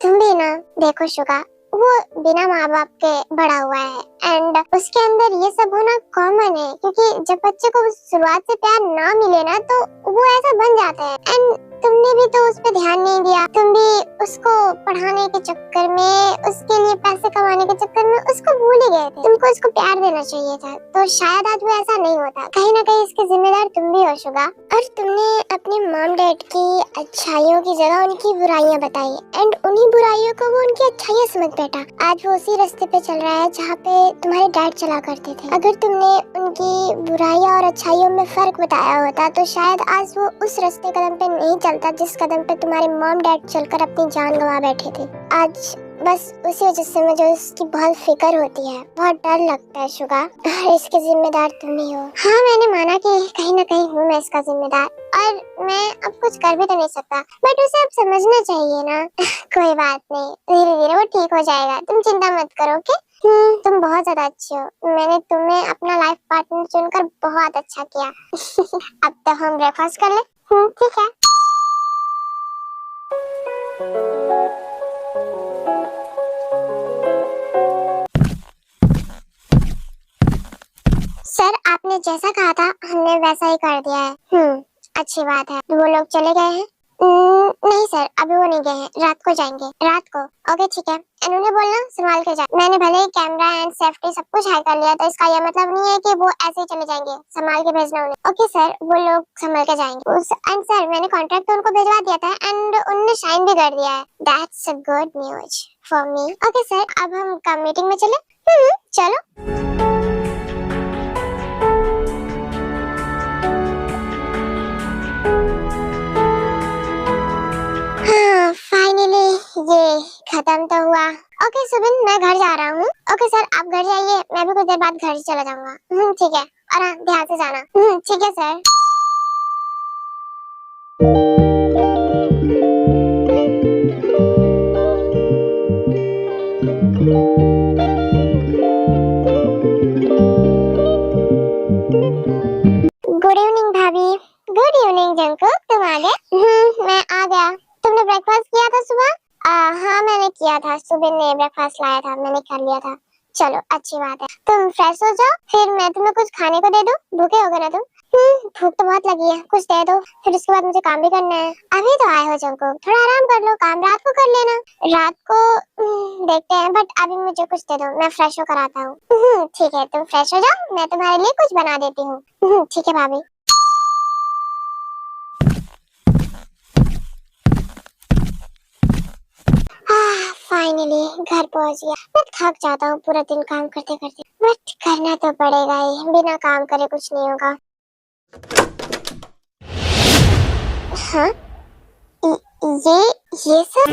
तुम भी ना देखो शुगा, वो बिना माँ बाप के बड़ा हुआ है एंड उसके अंदर ये सब होना कॉमन है, क्योंकि जब बच्चे को शुरुआत से प्यार ना मिले ना तो वो ऐसा बन जाता है। एंड तुमने भी तो उस पर ध्यान नहीं दिया, तुम भी उसको पढ़ाने के चक्कर में, उसके लिए पैसे कमाने के चक्कर में उसको भूल ही गए थे। तुमको उसको प्यार देना चाहिए था, तो शायद आज वो ऐसा नहीं होता। कहीं ना कहीं इसके जिम्मेदार तुम भी हो शुगा। और तुमने अपने मॉम डैड की अच्छाइयों की जगह उनकी बुराइयां बताई एंड उन्हीं बुराइयों को वो उनकी अच्छाइयां समझ बैठा। आज वो उसी रास्ते पे चल रहा है जहाँ पे तुम्हारे डैड चला करते थे। अगर तुमने उनकी बुराइयां और अच्छाइयों में फर्क बताया होता तो शायद आज वो उस रास्ते कदम पे नहीं चलता जिस कदम पे तुम्हारे मॉम डैड चलकर अपनी जान गंवा बैठे थे। आज बस उसी वजह से मुझे उसकी बहुत फिक्र होती है, बहुत डर लगता है शुगा। इसके जिम्मेदार तुम ही हो। हाँ मैंने माना कि कहीं ना कहीं हूँ मैं इसका जिम्मेदार, और मैं अब कुछ कर भी तो नहीं सकता, बट उसे अब समझना चाहिए ना। कोई बात नहीं, धीरे धीरे वो ठीक हो जाएगा, तुम चिंता मत करो। ओके तुम बहुत ज्यादा अच्छी हो, मैंने तुम्हें अपना लाइफ पार्टनर चुनकर बहुत अच्छा किया। अब तो हम ब्रेकफास्ट कर ले। ठीक है। सर आपने जैसा कहा था हमने वैसा ही कर दिया है। अच्छी बात है। वो लोग चले गए हैं? नहीं सर अभी वो नहीं गए हैं, रात को जाएंगे। रात को? ओके ठीक है। उन्होंने बोलना संभाल के जा। मैंने भले ही कैमरा एंड सेफ्टी सब कुछ हाई कर लिया, तो इसका यह मतलब नहीं है कि वो ऐसे ही चले जाएंगे, संभाल के भेजना उन्हें। ओके सर वो लोग संभाल के जाएंगे। एंड सर मैंने कॉन्ट्रैक्ट तो उनको भिजवा दिया था एंड उन्होंने साइन भी कर दिया है। That's a good news for me. Okay sir अब हम कब मीटिंग में चले? चलो। फाइनली ये खत्म तो हुआ। ओके सुबिन मैं घर जा रहा हूँ। ओके सर आप घर जाइए, मैं भी कुछ देर बाद घर चला जाऊंगा। ठीक है, और हाँ ध्यान से जाना। ठीक है सर। गुड इवनिंग भाभी। गुड इवनिंग जंकुक, तुम आ गए? मैं आ गया। तुमने ब्रेकफास्ट किया था सुबह? हाँ मैंने किया था, सुबह ने ब्रेकफास्ट लाया था, मैंने कर लिया था। चलो अच्छी बात है। तुम फ्रेश हो जाओ, फिर मैं तुम्हें कुछ खाने को दे दूं। भूखे हो गए ना तुम? भूख तो बहुत लगी है, कुछ दे दो, फिर उसके बाद मुझे काम भी करना है। अभी तो आए हो जंकुक, थोड़ा आराम कर लो, काम रात को कर लेना। रात को देखते हैं, बट अभी मुझे कुछ दे दो, मैं फ्रेश होकर आता हूँ। ठीक है तुम फ्रेश हो जाओ, मैं तुम्हारे लिए कुछ बना देती हूँ। ठीक है भाभी। फाइनली घर पहुंच गया। मैं थक जाता हूँ पूरा दिन काम करते करते, बट करना तो पड़ेगा ही, बिना काम करे कुछ नहीं होगा। हाँ ये सब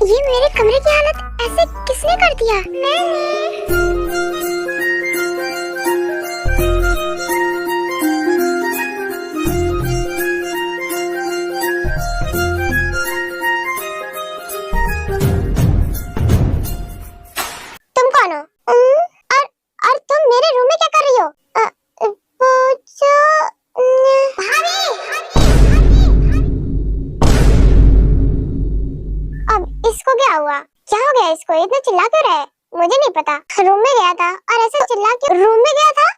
ये मेरे कमरे की हालत ऐसे किसने कर दिया? मैंने। और तुम मेरे रूम में क्या कर रही हो? अब इसको क्या हुआ? क्या हो गया इसको, इतना चिल्ला क्यों रहा है? मुझे नहीं पता। रूम में गया था और ऐसे चिल्ला क्यों? रूम में गया था?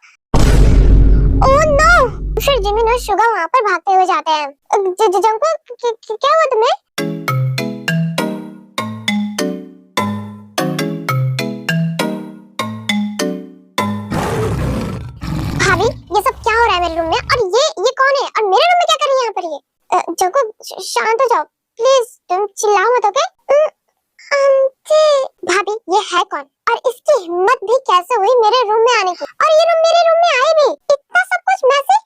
Oh no! फिर जिमिन और शुगा वहाँ पर भागते हुए जाते हैं। जंकुक क्या हुआ तुम्हें? रहा है मेरे रूम में, और ये कौन है और मेरे रूम में क्या कर रही है यहाँ पर ये? जंकुक शांत हो जाओ प्लीज, तुम चिल्लाओ मत, ओके? आंटी भाभी ये है कौन और इसकी हिम्मत भी कैसे हुई मेरे रूम में आने की, और ये मेरे रूम में आए भी, इतना सब कुछ मैसेज।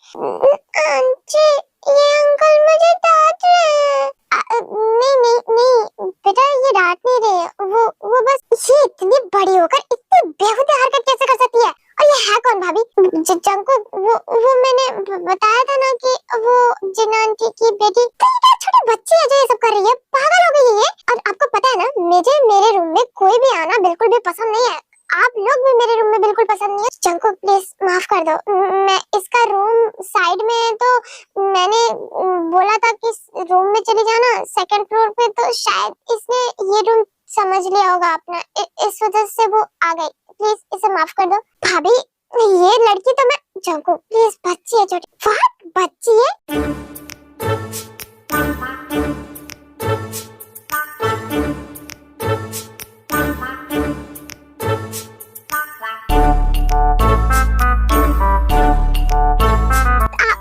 आंटी ये अंकल मुझे डांट रहे हैं। नहीं बेटा, ये डांट नहीं रहे, वो बस ये इतनी बड़ी होकर इतनी बेहुदा हरकत कैसे कर सकती है? और ये है कौन भाभी? जंकुक वो मैंने बताया था ना कि वो जिन्ना आंटी की बेटी। तो ये क्या छोटे बच्चे है जो ये सब कर रही है? पागल हो गई है ये। और आपको पता है ना, मुझे मेरे रूम में कोई भी आना बिल्कुल भी पसंद नहीं है, आप लोग भी मेरे रूम में बिल्कुल पसंद नहीं है। जंकुक प्लीज माफ कर दो, मैं इसका रूम साइड में है तो मैंने बोला था कि रूम में चले जाना सेकंड फ्लोर पे, तो शायद इसने ये रूम समझ लिया होगा अपना, इस वजह से वो आ गई। प्लीज इसे माफ कर दो भाभी, ये लड़की तो मैं। जंकुक प्लीज, बच्ची है छोटी। व्हाट, बच्ची है?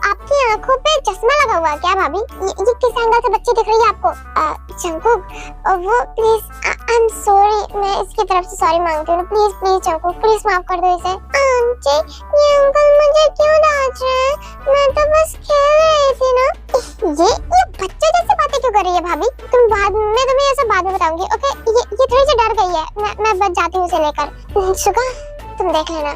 आपकी आंखों पे चश्मा लगा हुआ है क्या भाभी? ये किस एंगल से बच्ची दिख रही है आपको? जंकुक वो प्लीज, आई एम सॉरी, मैं इसकी तरफ से सॉरी मांगती हूँ। प्लीज जंकुक प्लीज माफ कर दो इसे। आंटी ये अंकल मुझे क्यों डांट रहे हैं? मैं तो बस खेल रही थी ना। ये बच्चे जैसे बातें क्यों कर रही है भाभी? तुम बाद में, तुम्हें ये सब बाद में बताऊंगी, ओके? ये थोड़ी सी डर गई है, मैं बच जाती हूँ इसे लेकर। सुगा तुम देख लेना।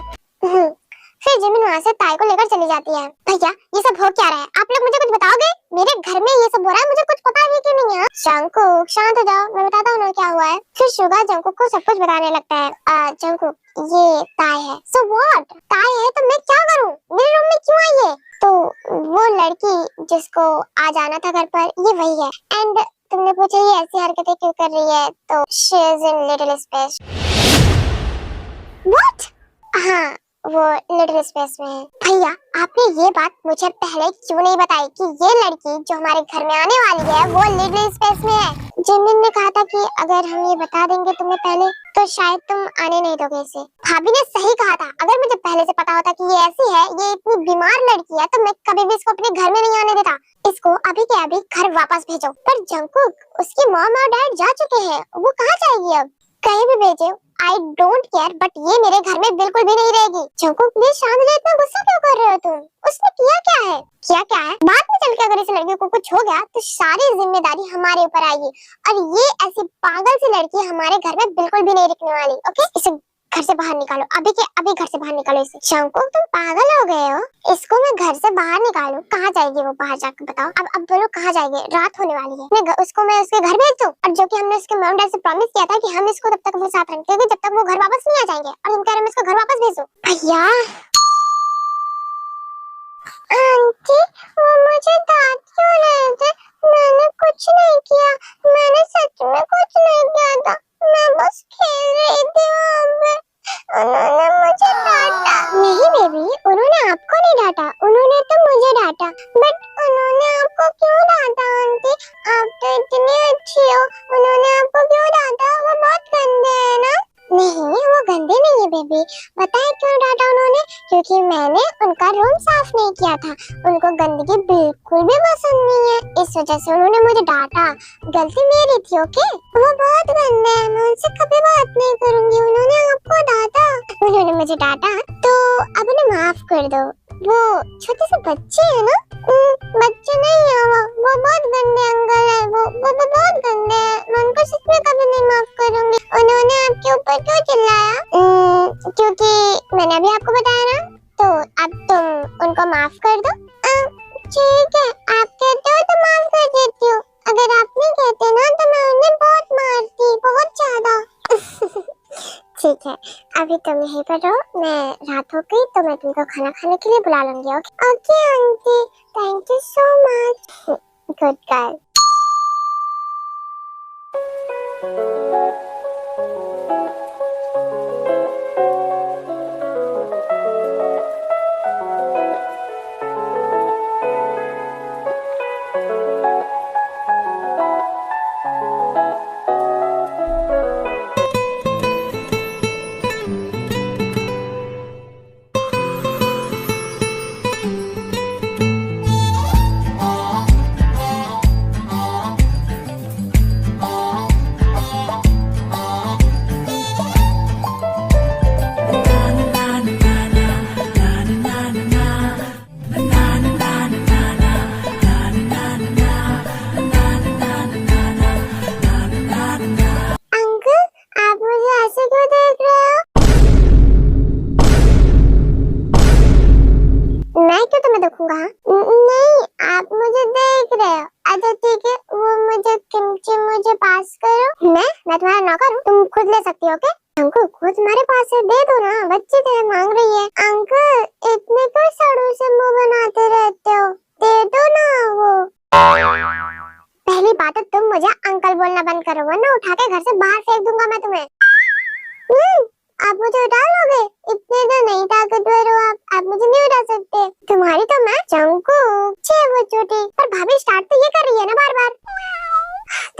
फिर जिमिन वहाँ से ताई को लेकर चली जाती है। भैया ये सब हो क्या रहा है? आप लोग मुझे कुछ बताओगे? मेरे घर में ये सब हो रहा है, मुझे कुछ पता ही क्यों नहीं है? जंकुक शांत हो जाओ, मैं बताता हूँ ना क्या हुआ है। फिर शुगा जंकुक को सब कुछ बताने लगता है। जंकुक ये ताई है। So what? ताई है तो मैं क्या करूँ? मेरे रूम में क्यों आई है? तो वो लड़की जिसको आज आना था घर पर, ये वही है। एंड तुमने पूछा ये ऐसी हरकतें क्यों कर रही है, तो she is in little space. What? हाँ वो लिटिल स्पेस में है। भैया आपने ये बात मुझे पहले क्यों नहीं बताई कि ये लड़की जो हमारे घर में आने वाली है वो लिटिल स्पेस में है? जिमिन ने कहा था कि अगर हम ये बता देंगे तुम्हें पहले तो शायद तुम आने नहीं दोगे इसे। भाभी ने सही कहा था, अगर मुझे पहले से पता होता कि ये ऐसी है, ये इतनी बीमार लड़की है, तो मैं कभी भी इसको अपने घर में नहीं आने देता। इसको अभी के अभी घर वापस भेजो। पर जंकुक उसकी मॉम और डैड जा चुके हैं, वो कहाँ जाएगी अब? कहीं भी भेजो, आई डोंट केयर, बट ये मेरे घर में बिल्कुल भी नहीं रहेगी। जंकुक प्लीज शांत हो जाओ, इतना गुस्सा क्यों कर रहे हो तुम? उसने किया क्या है? बाद में चल के अगर इस लड़की को कुछ हो गया तो सारी जिम्मेदारी हमारे ऊपर आएगी, और ये ऐसी पागल सी लड़की हमारे घर में बिल्कुल भी नहीं रुकने वाली, ओके? इसे घर से बाहर निकालो, अभी के अभी घर से बाहर निकालो इसे। जंकुक तुम पागल हो गए हो? इसको मैं घर से बाहर निकालूं? कहाँ जाएगी वो बाहर जाकर बताओ? अब बोलो कहाँ जाएगी? रात होने वाली है, उसको मैं उसके घर भेज दूं? और जो कि हमने उसके मॉम डैड से प्रॉमिस किया था कि हम इसको तब तक अपने साथ रखेंगे जब तक वो घर वापस नहीं आ जाएंगे, और तुम कह रहे हो मैं इसको घर वापस भेज दूं? भैया आंटी वो मुझे डांट क्यों रहे थे? मैंने कुछ नहीं किया, मैंने सच में कुछ नहीं किया था, मैं बस खेल रही थी वहाँ पे, उन्होंने मुझे डांटा। नहीं बेबी, उन्होंने आपको नहीं डांटा, उन्होंने तो मुझे डांटा। बट उन्होंने आपको क्यों डांटा आंटी? आप तो इतनी अच्छी हो, उन्होंने आपको क्यों डांटा? वो बहुत गंदे है ना? नहीं वो गंदे नहीं है बेबी, पता है क्यों डांटा उन्होंने? क्योंकि मैंने उनका रूम साफ नहीं किया था, उनको गंदगी बिल्कुल भी पसंद नहीं है, इस वजह से उन्होंने मुझे डांटा। गलती मेरी थी, ओके? वो बहुत गंदे हैं, मैं उनसे कभी बात नहीं करूंगी, उन्होंने आपको डांटा, उन्होंने मुझे डांटा, तो अब उन्हें माफ कर दो। वो छोटे से बच्चे है ना? बच्चे नहीं है वो बहुत गंदे अंकल है, वो बहुत गंदे है, मैं उनको सच में कभी नहीं माफ करूंगी। उन्होंने आपके ऊपर क्यों चिल्लाया? क्योंकि मैंने अभी आपको बताया ना, तो अब तुम उनको माफ कर दो। ठीक है, आप कहते हो तो माफ कर देती हूँ, अगर आप नहीं कहते ना तो मैं उन्हें बहुत मारती, बहुत ज्यादा। ठीक है, अभी तुम यहीं पर रहो, मैं रात हो गई तो मैं तुमको खाना खाने के लिए बुला लूंगी, okay? Okay aunty, thank you so much, good girl. क्यों तुम्हें देखूंगा? नहीं, आप मुझे देख रहे हो। अच्छा ठीक है, वो मुझे किमची मुझे पास करो। मैं तुम्हारा नौकर हूँ, तुम खुद ले सकती हो। ओके अंकल, खुद तुम्हारे पास है, दे दो ना, बच्ची तो मांग रही है। अंकल इतने क्यों सड़ू से मुंह बनाते रहते हो, दे दो ना वो। पहली बात तो तुम मुझे अंकल बोलना बंद करो, वरना उठा के घर से बाहर फेंक दूंगा मैं तुम्हें। आप मुझे उठा लोगे? इतने तो नहीं ताकतवर हो आप मुझे नहीं उठा सकते। तुम्हारी तो मैं जंकुक छे वो छोटी, पर भाभी स्टार्ट तो ये कर रही है ना बार बार।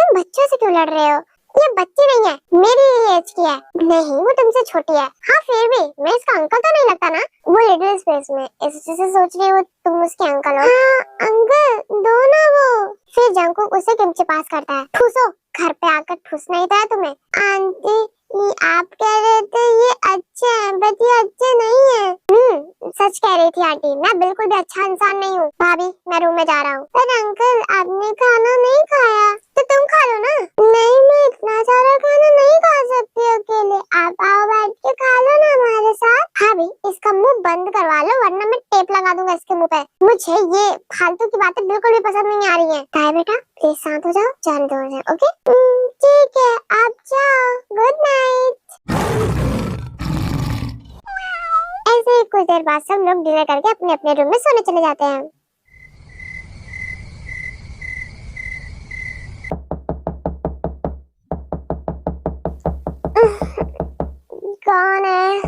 तुम बच्चों से क्यों लड़ रहे हो? ये बच्ची नहीं है, मेरी एज की है। नहीं वो तुमसे छोटी है। हाँ फिर भी मैं इसका अंकल तो नहीं लगता ना। वो लिटिल स्पेस में इससे सोच रही हो तुम उसके अंकल हो। हाँ अंकल दो ना वो। फिर जंकुक उसे किमची पास करता है। ठूसो, घर पे आकर ठूसना ही था तुम्हें। आंटी आप कह रहे थे ये अच्छे हैं, बट ये अच्छे नहीं है। सच कह रही थी आंटी, मैं बिल्कुल भी अच्छा इंसान नहीं हूँ। भाभी मैं रूम में जा रहा हूँ। पर अंकल आपने खाना नहीं खाया तो तुम खा लो ना। नहीं मैं इतना सारा खाना नहीं खा सकती अकेले, आप आओ बैठ के खा लो ना हमारे साथ। भाभी इसका मुंह बंद करवा लो, वरना मैं टेप लगा दूंगा इसके मुंह पे। मुझे ये फालतू की बातें बिल्कुल भी पसंद नहीं आ रही है। ताई बेटा प्लीज शांत हो जाओ, जान दो मुझे। ओके ठीक है आप जाओ, गुड नाइट। ऐसे ही कुछ देर बाद सब लोग डिनर करके अपने अपने रूम में सोने चले जाते हैं। कौन है?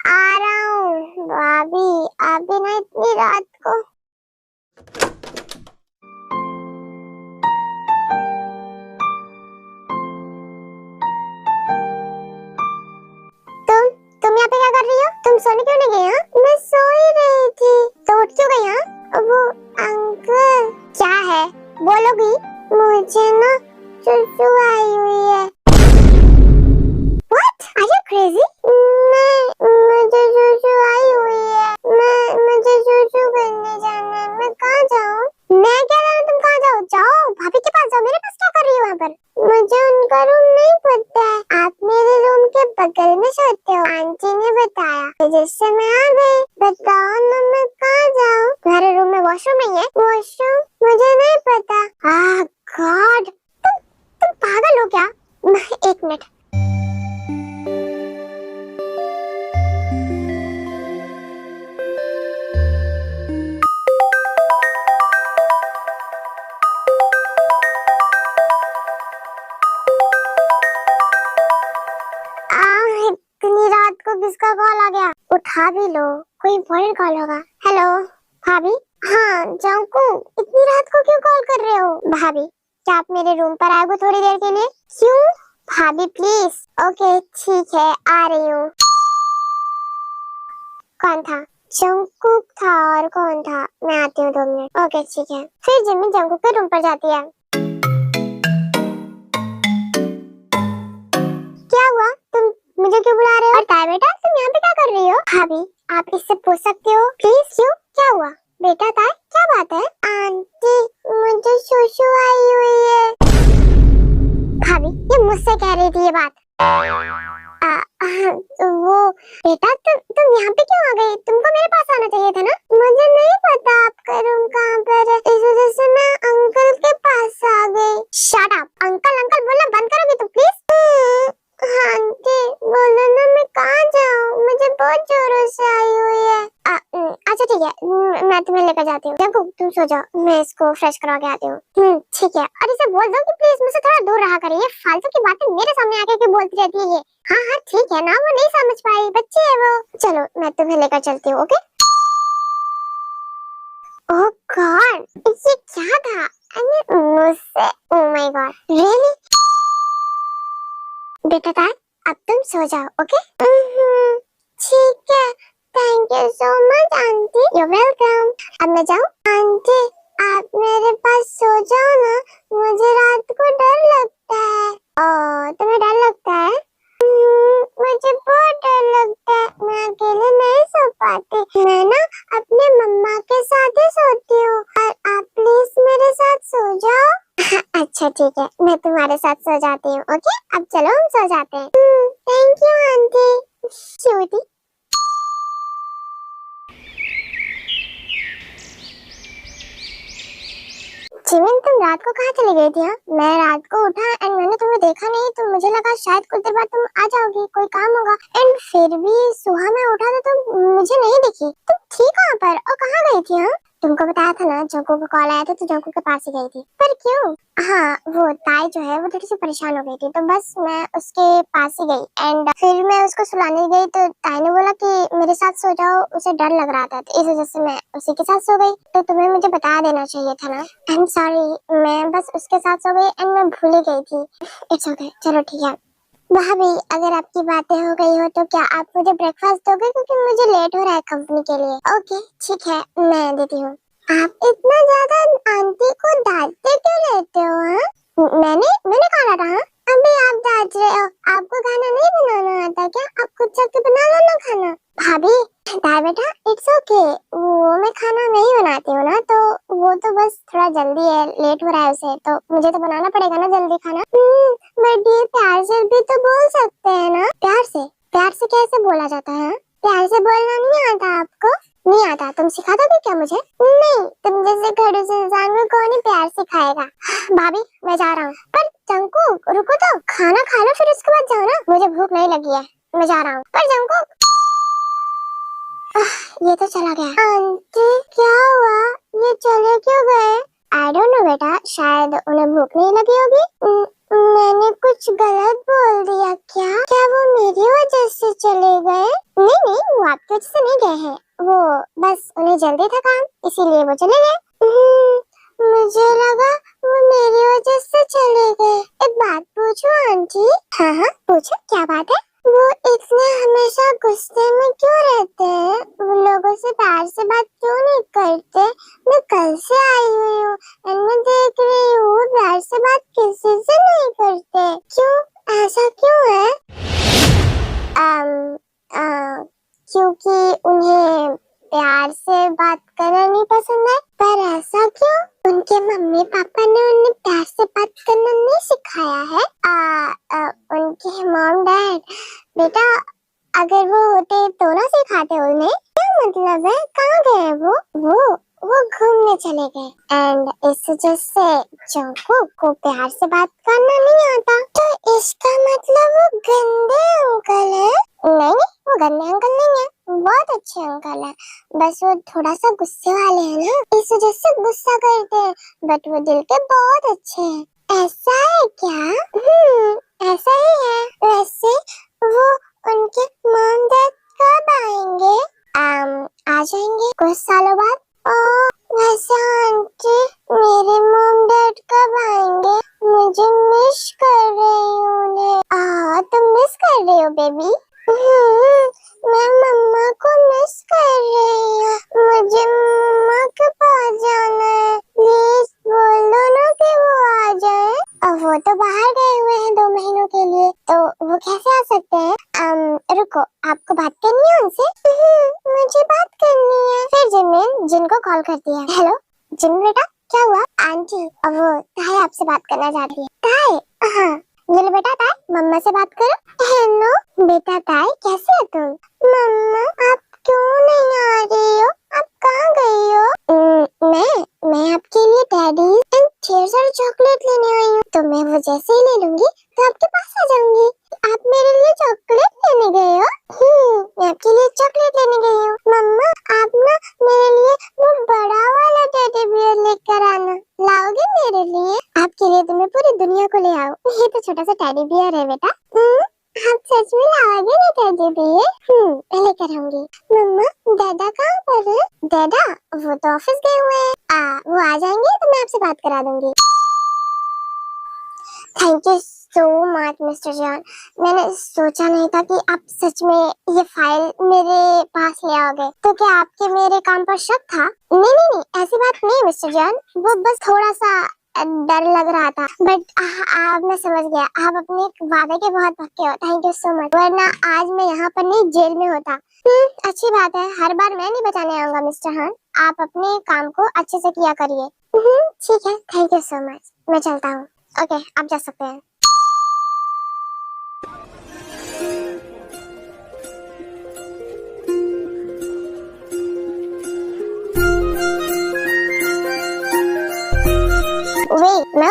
आ रहा हूँ भाभी, आप भी ना इतनी रात को। तुम यहाँ पे क्या कर रही हो? तुम सोने क्यों नहीं गई? हाँ मैं सो ही रही थी, तो उठ क्यों गई? हाँ वो अंकल। क्या है बोलोगी? मुझे ना सुसु आई हुई है। What? Are you crazy? मुझे सुसु आई हुई है। मुझे सुसु करने जाना है। मैं कहाँ जाऊँ? मैं क्या करूँ? तुम कहाँ जाओ? जाओ भाभी के पास जाओ, मेरे पास क्या कर रही हो वहाँ पर? मुझे उनका रूम नहीं पता है, आप मेरे रूम के बगल में सोते हो, आंटी ने बताया, जिससे मैं आ गई। बताओ ना मैं कहाँ जाऊँ? तुम्हारे रूम में वॉशरूम नहीं है? वॉशरूम मुझे नहीं पता। गॉड तुम पागल हो क्या? एक मिनट। इतनी रात को किसका कॉल आ गया? उठा भी लो, कोई इम्पोर्टेंट कॉल होगा। हेलो भाभी। हाँ जंकुक, इतनी रात को क्यों कॉल कर रहे हो? भाभी क्या आप मेरे रूम पर आओगे थोड़ी देर के लिए? क्यों? भाभी प्लीज। ओके ठीक है आ रही हूँ। कौन था? जंकुक था, और कौन था? मैं आती हूँ 2 मिनट। ओके ठीक है। फिर जिमी जंकुक के रूम पर जाती है। क्या हुआ? तुम मुझे क्यों बुला रहे हो? और ताई बेटा तुम यहाँ पे क्या कर रही हो? भाभी आप इससे पूछ सकते हो प्लीज? क्यों क्या हुआ? बेटा ताई क्या बात है? आंटी मुझे सुसु आई हुई है। भाभी ये मुझसे कह रही थी ये बात। वो बेटा तुम यहाँ पे क्यों आ गई? तुमको मेरे पास आना चाहिए था ना। मुझे नहीं पता आपका रूम कहाँ पर है, इस वजह से मैं अंकल के पास आ गई। शट अप, अंकल अंकल बोलना बंद करोगी तुम प्लीज? आंटी बोलो ना मैं कहाँ जाऊँ, मुझे बहुत जोरों से आई हुई है। अच्छा ठीक है मैं तुम्हें लेकर जाती हूँ। जंकुक तुम सो जाओ, मैं इसको फ्रेश करवा के आती हूँ। ठीक है, और इसे बोल दो कि प्लीज मुझसे थोड़ा दूर रहा करे, ये फालतू की बातें मेरे सामने आके क्यों बोलती रहती है ये। हाँ हाँ ठीक है ना, वो नहीं समझ पाई, बच्ची है वो। चलो मैं तुम्हें लेकर चलती हूँ। ओके। ओह गॉड ये क्या था? मुझसे ओह माय गॉड रियली? बेटा ताई अब तुम सो जाओ। ओके ठीक है, thank you so much aunty. You welcome. अब मैं जाऊँ? आंटी आप मेरे पास सो जाओ ना, मुझे रात को डर लगता है। ओह तुम्हें डर लगता है? मुझे बहुत डर लगता है, मैं अकेले नहीं सो पाती। मैं ना अपने मम्मा के साथ ही सोती हूँ, और आप प्लीज मेरे साथ सो जाओ। अच्छा ठीक है, मैं तुम्हारे साथ सो जाती हूँ। ओके अब चलो हम सो जाते हैं। Thank you aunty. Cutie. Jimin तुम रात को कहाँ चली गई थी? हाँ, मैं रात को उठा एंड मैंने तुम्हें देखा नहीं, तो मुझे लगा शायद कुछ देर बाद तुम आ जाओगी, कोई काम होगा, एंड फिर भी सुबह में उठा तो तुम मुझे नहीं दिखी। तुम थी कहाँ पर और कहाँ गई थी? हाँ, तुमको बताया था ना जंकू का कॉल आया था तो जंकू के पास ही गई थी। पर क्यों? हाँ, वो ताई जो है वो थोड़ी सी परेशान हो गई थी, तो बस मैं उसके पास ही गई एंड फिर मैं उसको सुलाने गई तो ताई ने बोला कि मेरे साथ सो जाओ, उसे डर लग रहा था, तो इस वजह से मैं उसी के साथ सो गई। तो तुम्हें मुझे बता देना चाहिए था ना। आई एम सॉरी, मैं बस उसके साथ सो गई एंड मैं भूल ही गई थी। इट्स ओके, चलो ठीक है। भाभी, अगर आपकी बातें हो गई हो तो क्या आप मुझे ब्रेकफास्ट दोगे, क्योंकि मुझे लेट हो रहा है कंपनी के लिए। ओके ठीक है, मैं देती हूँ। आप इतना ज्यादा आंटी को डांटते क्यों रहते हो? हाँ, मैंने कहा था। हाँ, अभी आप डांट रहे हो, आपको खाना नहीं बनाना आता क्या? आप खुद से बना लो ना खाना। भाभी ताई बेटा, इट्स ओके, वो मैं खाना नहीं बनाती हूँ ना, तो वो तो बस थोड़ा जल्दी है, लेट हो रहा है उसे, तो मुझे तो बनाना पड़ेगा ना जल्दी खाना। बट ये प्यार से भी तो बोल सकते हैं ना। प्यार से कैसे बोला जाता है? प्यार से बोलना नहीं आता आपको? नहीं आता? तुम सिखा दोगे क्या मुझे? नहीं, तुम जैसे खड़ूस इंसान को कौन ही प्यार सिखाएगा। भाभी मैं जा रहा हूँ। पर जंकू रुको तो, खाना खा लो फिर उसके बाद जाओ ना, मुझे भूख नहीं लगी है, मैं जा रहा हूँ। पर जंकू ये तो चला गया। आंटी क्या हुआ, ये चले क्यों गए? आई डोंट नो बेटा, शायद उन्हें भूख नहीं लगी होगी। मैंने कुछ गलत बोल दिया क्या वो मेरी वजह से चले गए? नहीं, वो आपकी वजह से नहीं गए हैं, वो बस उन्हें जल्दी था काम, इसीलिए वो चले गए। मुझे लगा वो मेरी वजह से चले गए। एक बात पूछूं आंटी? हाँ पूछो, क्या बात है? वो इतने हमेशा गुस्से में क्यों रहते हैं? वो लोगों से प्यार से बात क्यों नहीं करते? मैं कल से आई हुई हूँ और मैं देख रही हूँ प्यार से बात किसी से नहीं करते। क्यों, ऐसा क्यों है? क्योंकि उन्हें प्यार से बात करना नहीं पसंद है। पर ऐसा क्यों? उनके मम्मी पापा ने उन्हें प्यार से बात करना नहीं सिखाया है। उनके मॉम डैड, बेटा अगर वो होते तो ना सिखाते उन्हें। क्या मतलब है, कहाँ गए वो घूमने चले गए एंड इस वजह से जंकू को प्यार से बात करना नहीं आता। तो इसका मतलब वो गंदे अंकल है? नहीं, वो गंदे अंकल नहीं है, बहुत अच्छे अंकल है, बस वो थोड़ा सा गुस्से वाले हैं ना, इस वजह से गुस्सा करते हैं, बट वो दिल के बहुत अच्छे हैं। ऐसा है क्या? ऐसा ही है। वैसे वो उनके मॉम डैड कब आएंगे? आ जाएंगे कुछ सालों बाद। वैसे आंटी, मेरे मॉम डैड कब आएंगे? मुझे मिस कर रही हूँ उन्हें। तुम मिस कर रही हो बेबी? मैं मम्मा को मिस कर रही हूँ, मुझे मम्मा के पास जाना है, प्लीज बोल दो ना कि वो आ जाए। वो तो बाहर गए हुए हैं 2 महीनों के लिए, तो वो कैसे आ सकते हैं? रुको, आपको बात करनी है उनसे? मुझे बात करनी है। फिर जिन को कॉल करती है। हेलो जिन बेटा, क्या हुआ? आंटी वो ताई आपसे बात करना चाहती है। ताई? हाँ, ये लो बेटा ताई, मम्मा से बात करो। हेलो बेटा ताई, कैसे हो तुम? मम्मा आप क्यों नहीं आ रही हो, आप कहाँ गई हो? मैं आपके लिए डैडी एंड ढेर सारी चॉकलेट लेने आई हूँ, तो मैं वो जैसे ही ले लूंगी तो आपके पास आ जाऊंगी। आप मेरे लिए चॉकलेट लेने गए हो? मैं आपके लिए चॉकलेट लेने गई हूँ। मम्मा आप ना मेरे लिए वो बड़ा वाला टेडी बियर लेकर आना, लाओगे मेरे लिए? आपके लिए तो मैं पूरी दुनिया को ले आऊँ, ये तो छोटा सा टेडी बियर है बेटा। आप सच में लाओगे ना टेडी बियर? मैं लेकर आऊंगी। मम्मा दादा कहाँ पर है? दादा वो तो ऑफिस गए हुए हैं, वो आ जाएंगे तो मैं आपसे बात करा दूंगी। Thank you so much mister John, मैंने सोचा नहीं था कि आप सच में ये फाइल मेरे पास ले आओगे। तो क्या आपके मेरे काम पर शक था? नहीं, ऐसी बात नहीं मिस्टर जॉन, वो बस थोड़ा सा डर लग रहा था, बट आप मैं समझ गया, आप अपने वादे के बहुत पक्के हो। थैंक यू सो मच, वरना आज मैं यहाँ पर नहीं जेल में होता। अच्छी बात है, हर बार मैं नहीं बचाने आऊंगा मिस्टर हन, आप अपने काम को अच्छे से किया करिए। ठीक है, थैंक यू सो मच, मैं चलता हूँ। ओके, आप जा सकते हैं।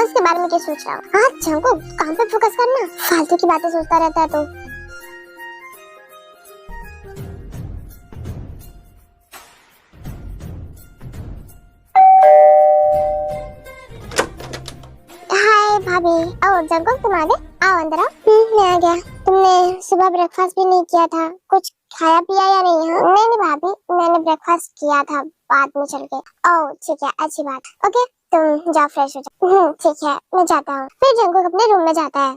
उसके बारे में क्या सोच रहा हूँ? हाँ जंगकुक, काम पे फोकस करना, फालतू की बातें सोचता रहता है तो। हाय भाभी। ओ जंगकुक तुम आ गए? आओ अंदर आओ। मैं आ गया। तुमने सुबह ब्रेकफास्ट भी नहीं किया था, कुछ खाया पिया या नहीं? हाँ नहीं भाभी, मैंने ब्रेकफास्ट किया था बाद में चल के। ओह ठीक है, अच्छी बात। ओके तुम जाओ फ्रेश हो जाओ। ठीक है मैं जाता हूँ। फिर जंगकुक अपने रूम में जाता है।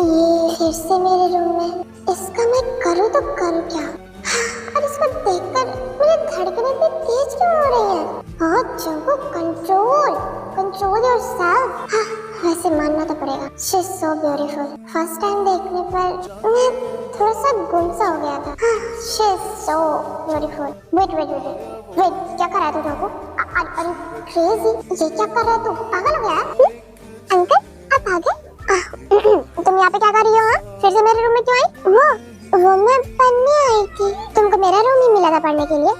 ये फिर से मेरे रूम में, इसका मैं करूँ तो करूँ क्या? और इसको देखकर मेरी धड़कनें इतनी तेज क्यों हो रही हैं? हाँ जंगकुक, कंट्रोल योरसेल्फ। हाँ वैसे मानना तो पड़ेगा, she is so beautiful. First time देखने पर मैं थोड़ा सा गुमसा हो गया था। हाँ she is so beautiful. Wait क्या कर रहा है तू जंगकुक? अरे क्रेजी, ये क्या कर रहा है तू? पागल हो गया है? अंकल आप आ गए? तुम यहाँ पे क्या कर रही हो? फिर से मेरे रूम में क्यों आई? वो मैं पढ़ने आई थी। तुमको मेरा रूम ही मिला था पढ़ने के लिए?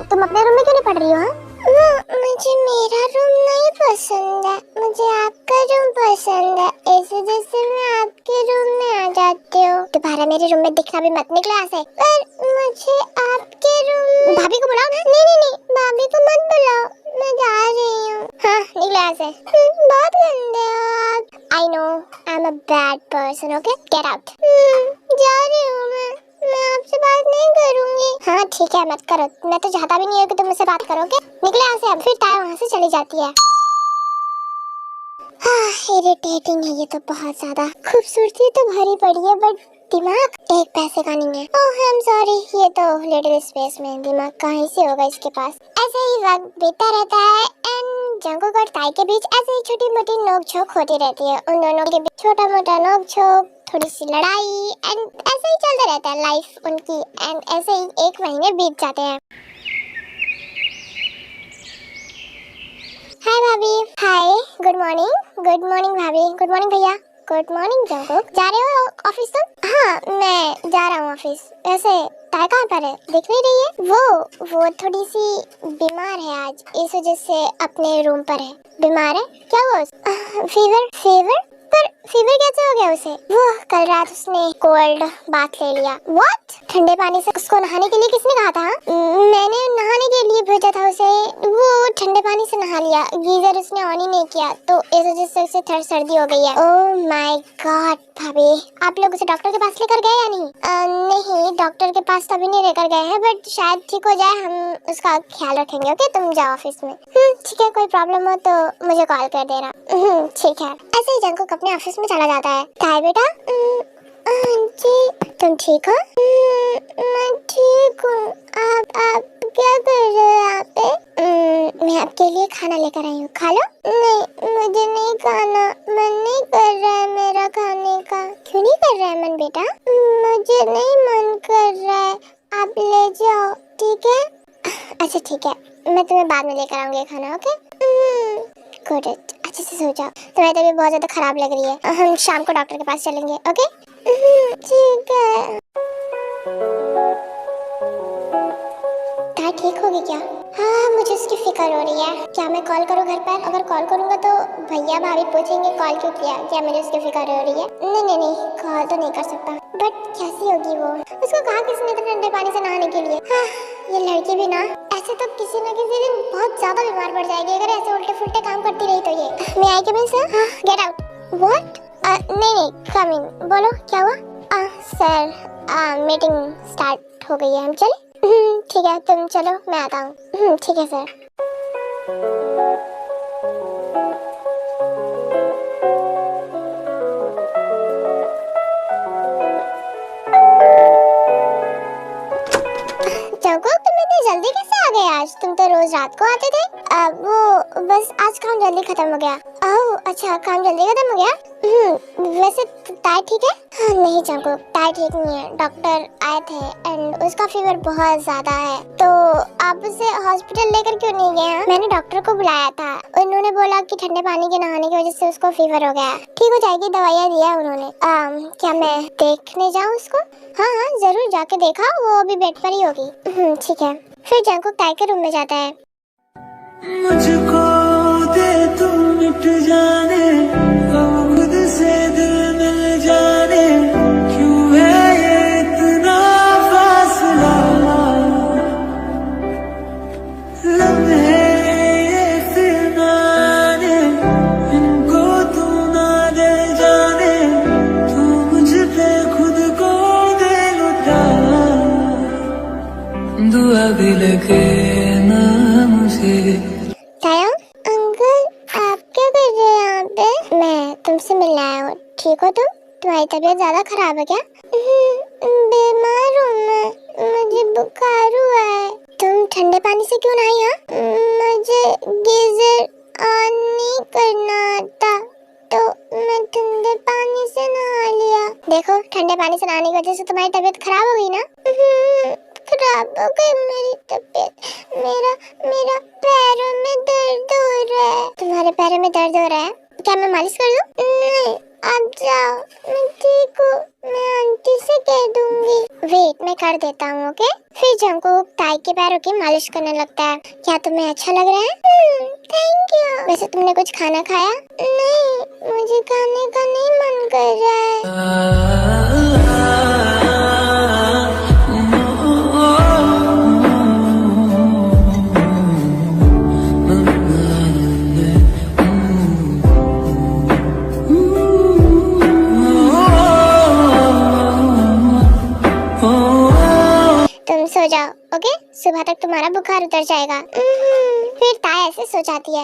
तुम अपने रूम में क्यों नहीं पढ़ रही हो? मुझे मेरा रूम नहीं पसंद है, मुझे आपका रूम पसंद है, इस वजह से मैं आपके रूम में आ जाती हूँ। दोबारा मेरे रूम में दिखना भी मत, निकला ऐसे। पर मुझे आपके रूम। भाभी को बुलाओ ना। नहीं भाभी को मत बुलाओ, मैं जा रही हूँ। हाँ निकला ऐसे। बहुत गंदे हो आप। I know I am a bad person. Okay get out. जा रही हूँ मैं आपसे बात नहीं करूंगी। हाँ ठीक है मत करो, मैं तो चाहता भी नहीं हूँ कि तुम मुझसे बात करोगे। निकले यहाँ से। अब फिर ताया वहाँ से चली जाती है। हाँ इरिटेटिंग है ये तो बहुत ज्यादा। खूबसूरती तो भरी पड़ी है बट दिमाग एक पैसे का नहीं है। ओह आई एम सॉरी, ये तो लिटिल स्पेस में दिमाग कहाँ से होगा इसके पास। ऐसे ही वक्त बीतता रहता है एंड जंगकुक और ताई के बीच ऐसे ही छोटी मोटी नोक झोंक होती रहती है। उन दोनों के बीच छोटा मोटा नोक झोंक, थोड़ी सी लड़ाई एंड ऐसे ही चलता रहता है लाइफ उनकी। एंड ऐसे ही 1 महीने बीत जाते हैं। हाय भाभी। हाय गुड मॉर्निंग भाभी। गुड मॉर्निंग भैया। Good morning Jungkook. जा रहे हो ऑफिस तुम? हाँ मैं जा रहा हूँ ऑफिस। वैसे ताई कहाँ पर है, दिख नहीं रही है? वो थोड़ी सी बीमार है आज, इस वजह से अपने रूम पर है। बीमार है? क्या हुआ? फीवर? पर फीवर कैसे हो गया उसे? वो कल रात उसने कोल्ड बाथ ले लिया। व्हाट? ठंडे पानी से उसको नहाने के लिए किसने कहा था? मैंने नहाने के लिए भेजा था उसे, वो ठंडे पानी से नहा लिया। गीजर उसने ऑन ही नहीं किया तो इस वजह से उसे थोड़ी सर्दी हो गई है। ओह माय गॉड भाभी, आप लोग उसे डॉक्टर के पास लेकर गए या नहीं? नहीं डॉक्टर के पास तो अभी नहीं लेकर गए हैं, बट शायद ठीक हो जाए, हम उसका ख्याल रखेंगे। ओके तुम जाओ ऑफिस में। ठीक है, कोई प्रॉब्लम हो तो मुझे कॉल कर देना। ठीक है। ऐसे ही जंगकुक अपने ऑफिस में चला जाता है। ताई बेटा। जी तुम ठीक हो? मैं ठीक हूँ। आप क्या कर रहे हो यहाँ पे? मैं आपके लिए खाना लेकर आई हूँ, खा लो। नहीं मुझे नहीं खाना, मन नहीं कर रहा है मेरा खाने का। क्यों नहीं कर रहा है मन बेटा? मुझे नहीं मन कर रहा है, आप ले जाओ ठीक है? अच्छा ठीक है, मैं तुम्हें बाद में लेकर आऊंगी खाना। ओके गुड, अच्छे से सो जाओ, तुम्हें तबीयत बहुत ज्यादा खराब लग रही है। हम शाम को डॉक्टर के पास चलेंगे। ओके ठीक है। ताई ठीक होगी क्या? हाँ मुझे उसकी फिक्र हो रही है। क्या मैं कॉल करूँ घर पर? अगर कॉल करूँगा तो भैया भाभी पूछेंगे कॉल क्यों किया, क्या मुझे उसकी फिक्र हो रही है? नहीं कॉल तो नहीं कर सकता। बट कैसी होगी वो? उसको कहा किसने तो ठंडे पानी से नहाने के लिए। हाँ ये लड़की भी ना ऐसे तो किसी न किसी दिन बहुत ज्यादा बीमार पड़ जाएगी अगर ऐसे उल्टे फुल्टे काम करती रही तो। ये मैं आई के मिल सर? हाँ गेट आउट। व्हाट? नहीं कम इन। बोलो क्या हुआ? सर मीटिंग स्टार्ट हो गई है, हम चले? ठीक है तुम चलो, मैं आता हूँ। ठीक है सर। जंगकुक तुम इतनी जल्दी कैसे आ गए आज? तुम तो रोज रात को आते थे। वो बस आज काम जल्दी खत्म हो गया। ओह अच्छा, काम जल्दी खत्म हो गया। वैसे टाई ठीक है? हाँ, नहीं जंकुक, टाई ठीक नहीं है। डॉक्टर आए थे एंड उसका फीवर बहुत ज्यादा है, तो आप उसे हॉस्पिटल लेकर क्यों नहीं गए? मैंने डॉक्टर को बुलाया था, उन्होंने बोला कि ठंडे पानी के नहाने की वजह से उसको फीवर हो गया। ठीक हो जाएगी, दवाइयाँ दिया उन्होंने। क्या मैं देखने जाऊँ उसको? हाँ हाँ जरूर, जाके देखा, वो अभी बेड पर ही होगी। ठीक है। फिर जंकुक टाई के रूम में जाता है। मुझको दे तू मिट जाने, अब खुद से दिल मिल जाने, क्यों है ये इतना फासला, लम्हे ये फिर ना आने, इनको तू ना दे जाने, तू मुझ पे खुद को दे लुटा, दुआ भी लगे ना मुझे। ताया, अंकल आप क्या कर रहे हैं यहाँ पे? मैं तुमसे मिलने आया हूँ। ठीक हो तुम? तुम्हारी तबीयत ज्यादा खराब है क्या? बीमार हूँ मैं, मुझे बुखार हुआ है। तुम ठंडे पानी से क्यों नहाई? मुझे गीजर ऑन नहीं करना आता, तो मैं ठंडे पानी से नहा लिया। देखो, ठंडे पानी से नहाने की वजह से तुम्हारी तबीयत खराब हो गई ना। खराब हो गई मेरी तबीयत। मेरा पैरों में दर्द हो रहा है। तुम्हारे पैरों में दर्द हो रहा है? क्या मैं मालिश कर दूं? नहीं, आप जाओ, मैं ठीक हूँ, मैं आंटी से कह दूंगी। वेट, मैं कर देता हूँ, ओके? फिर जंकुक ताई के पैरों की मालिश करने लगता है। क्या तुम्हें अच्छा लग रहा है? Thank you. वैसे तुमने कुछ खाना खाया? नहीं, मुझे खाने का नहीं मन कर रहा है। सो जाओ, ओके? सुबह तक तुम्हारा बुखार उतर जाएगा। फिर ताई ऐसे सो जाती है।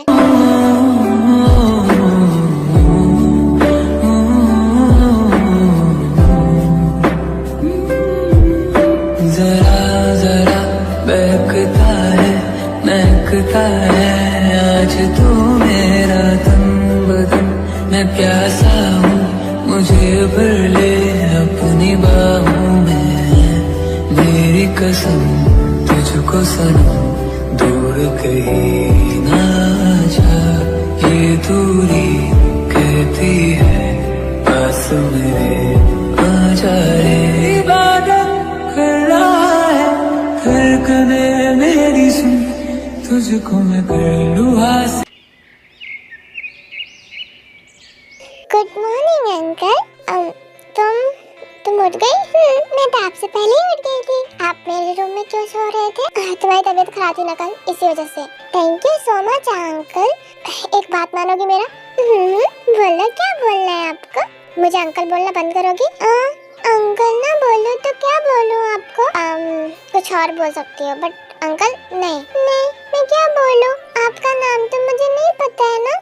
जरा जरा बहकता है, महकता है आज तू मेरा तन बदन, मैं प्यासा हूँ, मुझे भर ले अपनी बाहों में, मेरी कसम तुझको सनम, दूर कहीं ना जा, ये दूरी कहती है पास मेरे आ जा रे। इबादत कर रहा है धड़कने मेरी सुन, तुझको मैं कर लूँ हासिल। Good morning uncle. तुम उठ गई? मैं तो आपसे पहले ही उठ गई थी। आप मेरे रूम में क्यों सो रहे थे? तुम्हारी तबीयत खराब थी ना कल, इसी वजह से। Thank you so much uncle. एक बात मानोगी मेरा? बोलो, क्या बोलना है आपको? मुझे अंकल बोलना बंद करोगी? अंकल ना बोलो तो क्या बोलूं आपको? कुछ और बोल सकती हो, बट अंकल नहीं। मैं क्या बोलूं? आपका नाम तो मुझे नहीं पता है ना।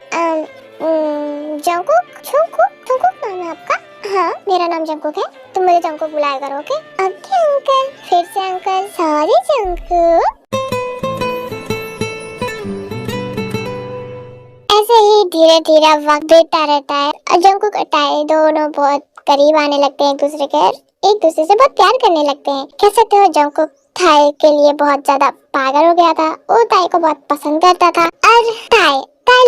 जंकुक नाम है आपका? हाँ, मेरा नाम जंकुक है। तुम मुझे जंकुक बुलाया करो, ओके? Okay uncle. फिर से अंकल। Sorry Jungkook. ऐसे ही धीरे धीरे वक्त बीतता रहता है। जंकुक और ताई दोनों बहुत करीब आने लगते हैं एक दूसरे से बहुत प्यार करने लगते हैं। कह सकते हो जंकुक ताई के लिए बहुत ज्यादा पागल हो गया था। वो ताई को बहुत पसंद करता था और ताई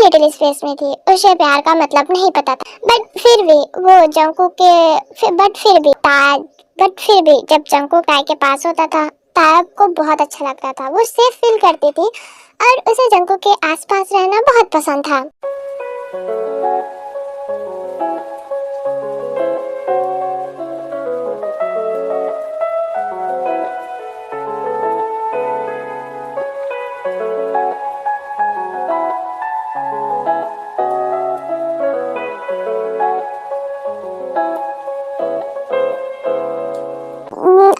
लिटिल स्पेस में थी, उसे प्यार का मतलब नहीं पता था। बट फिर भी जब जंकुक ताई के पास होता था, ताई को बहुत अच्छा लगता था। वो सेफ फील करती थी और उसे जंकुक के आसपास रहना बहुत पसंद था।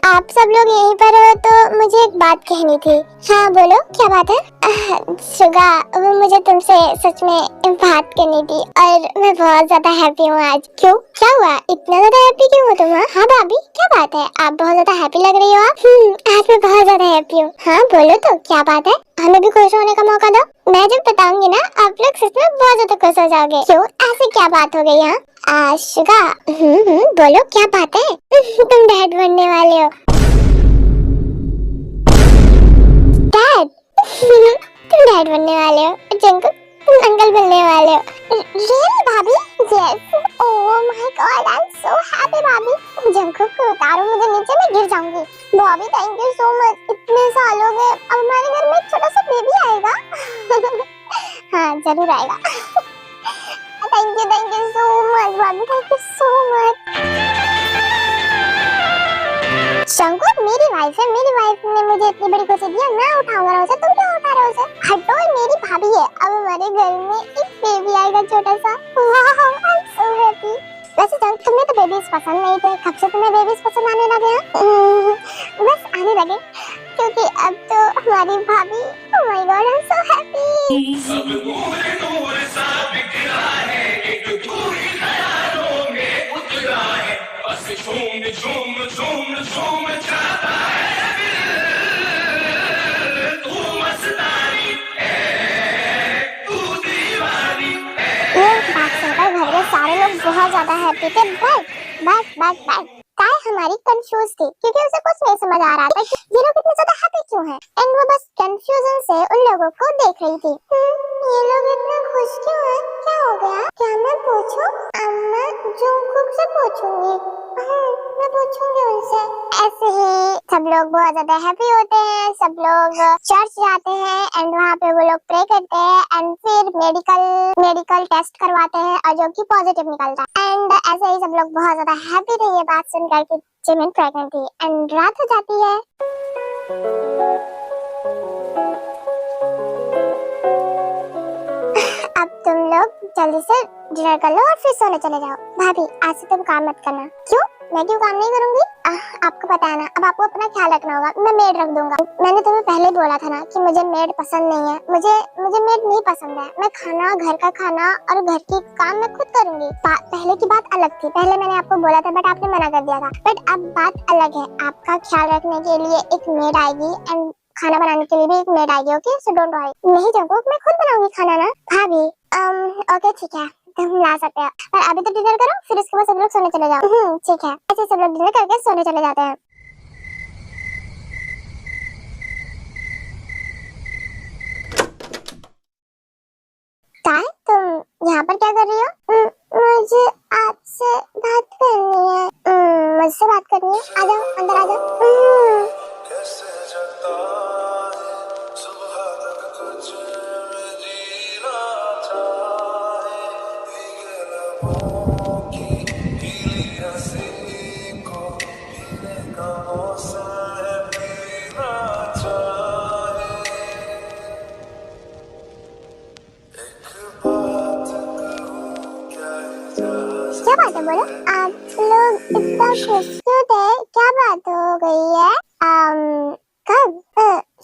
आप सब लोग यहीं पर हो तो मुझे एक बात कहनी थी। हाँ बोलो, क्या बात है? शुगा, वो मुझे तुमसे सच में बात करनी थी और मैं बहुत ज्यादा हैप्पी हूँ आज। क्यों, क्या हुआ? इतना ज्यादा हैप्पी क्यों हो तुम? हाँ भाभी, क्या बात है? आप बहुत ज्यादा हैप्पी लग रही हो। आप आज मैं बहुत ज्यादा हैप्पी हूँ। हाँ बोलो तो, क्या बात है? हमें भी खुश होने का मौका दो। मैं जब बताऊंगी ना, आप लोग सच में बहुत ज्यादा खुश हो जाओगे। क्यों, ऐसी क्या बात हो गई? हाँ शुगा, बोलो क्या बात है? तुम डैड बनने वाले हो। डैड? तुम डैड बनने वाले हो? जंकुक, तुम अंकल बनने वाले हो? रियली भाभी? Yes. Oh my God, I am so happy भाभी। जंकुक को उतारो मुझे नीचे, मैं गिर जाऊंगी। भाभी थैंक यू सो मच। इतने सालों में अब हमारे घर में एक छोटा सा बेबी आएगा। हाँ जरूर आएगा। थैंक यू सो मच भाभी, thank you so much. Shankuka मेरी वाइफ है, मेरी वाइफ ने मुझे इतनी बड़ी खुशी दी है, मैं उठाऊंगा उसे, तुम क्यों उठा रहे हो उसे? हटो, मेरी भाभी है। अब हमारे घर में एक बेबी आएगा छोटा सा। वाह, आई एम सो हैप्पी। वैसे तो तुम्हें तो बेबीज पसंद नहीं थे, कब से तुम्हें बेबीज पसंद आने लगे हैं? बस आने लगे, क्योंकि अब तो हमारी भाभी, oh my God I am so happy. ये बात सुनकर घर के सारे लोग बहुत ज्यादा हैप्पी थे, बट काय हमारी कंफ्यूज थी, क्योंकि उसे कुछ नहीं समझ आ रहा था कि ये लोग इतने ज्यादा हैप्पी क्यों हैं, एंड वो बस कंफ्यूजन से उन लोगों को देख रही थी। ये लोग इतने खुश क्यों हैं? क्या हो गया? क्या मैं पूछूं? मैं जंकुक से पूछूंगी। मैं पूछूंगी उनसे। ऐसे ही सब लोग बहुत ज्यादा हैप्पी होते हैं, सब लोग चर्च जाते हैं एंड वहाँ पे वो लोग प्रे करते हैं एंड फिर मेडिकल टेस्ट करवाते हैं और जो कि पॉजिटिव निकलता है। एंड ऐसे ही सब लोग बहुत ज्यादा हैप्पी थे ये बात सुनकर कि जिमिन प्रेग्नेंट थी। एंड रात हो जाती है। अब तुम लोग जल्दी से डिनर कर लो और फिर सोने चले जाओ। भाभी आज से तुम काम मत करना। क्यों? मैं क्यों काम नहीं करूंगी? आपको पता है ना, अब आपको अपना ख्याल रखना होगा। मैं मेड रख दूंगा। मैंने तुम्हें पहले बोला था ना कि मुझे मेड पसंद नहीं है। मुझे मेड नहीं पसंद है। मैं खाना, घर का खाना और घर की काम मैं खुद करूंगी। पहले की बात अलग थी, पहले मैंने आपको बोला था बट आपने मना कर दिया था। बट अब बात अलग है, आपका ख्याल रखने के लिए एक मेड आएगी एंड खाना बनाने के लिए भी एक मेड आएगी। Okay, so don't worry. नहीं जंकुक, मैं खुद बनाऊंगी खाना ना। भाभी ओके ठीक है, तुम ला सकते हो, पर अभी तो डिनर करो, फिर उसके बाद सब लोग सोने चले जाओ। ठीक है। ऐसे सब लोग डिनर करके सोने चले जाते हैं। काय, तुम यहाँ पर क्या कर रही हो? मुझे आपसे बात करनी है। मुझसे बात करनी है? आ जाओ, अंदर आ जाओ। क्या बात है, बोलो। आप लोग इतना खुश क्यों थे? क्या बात हो गई है? कब?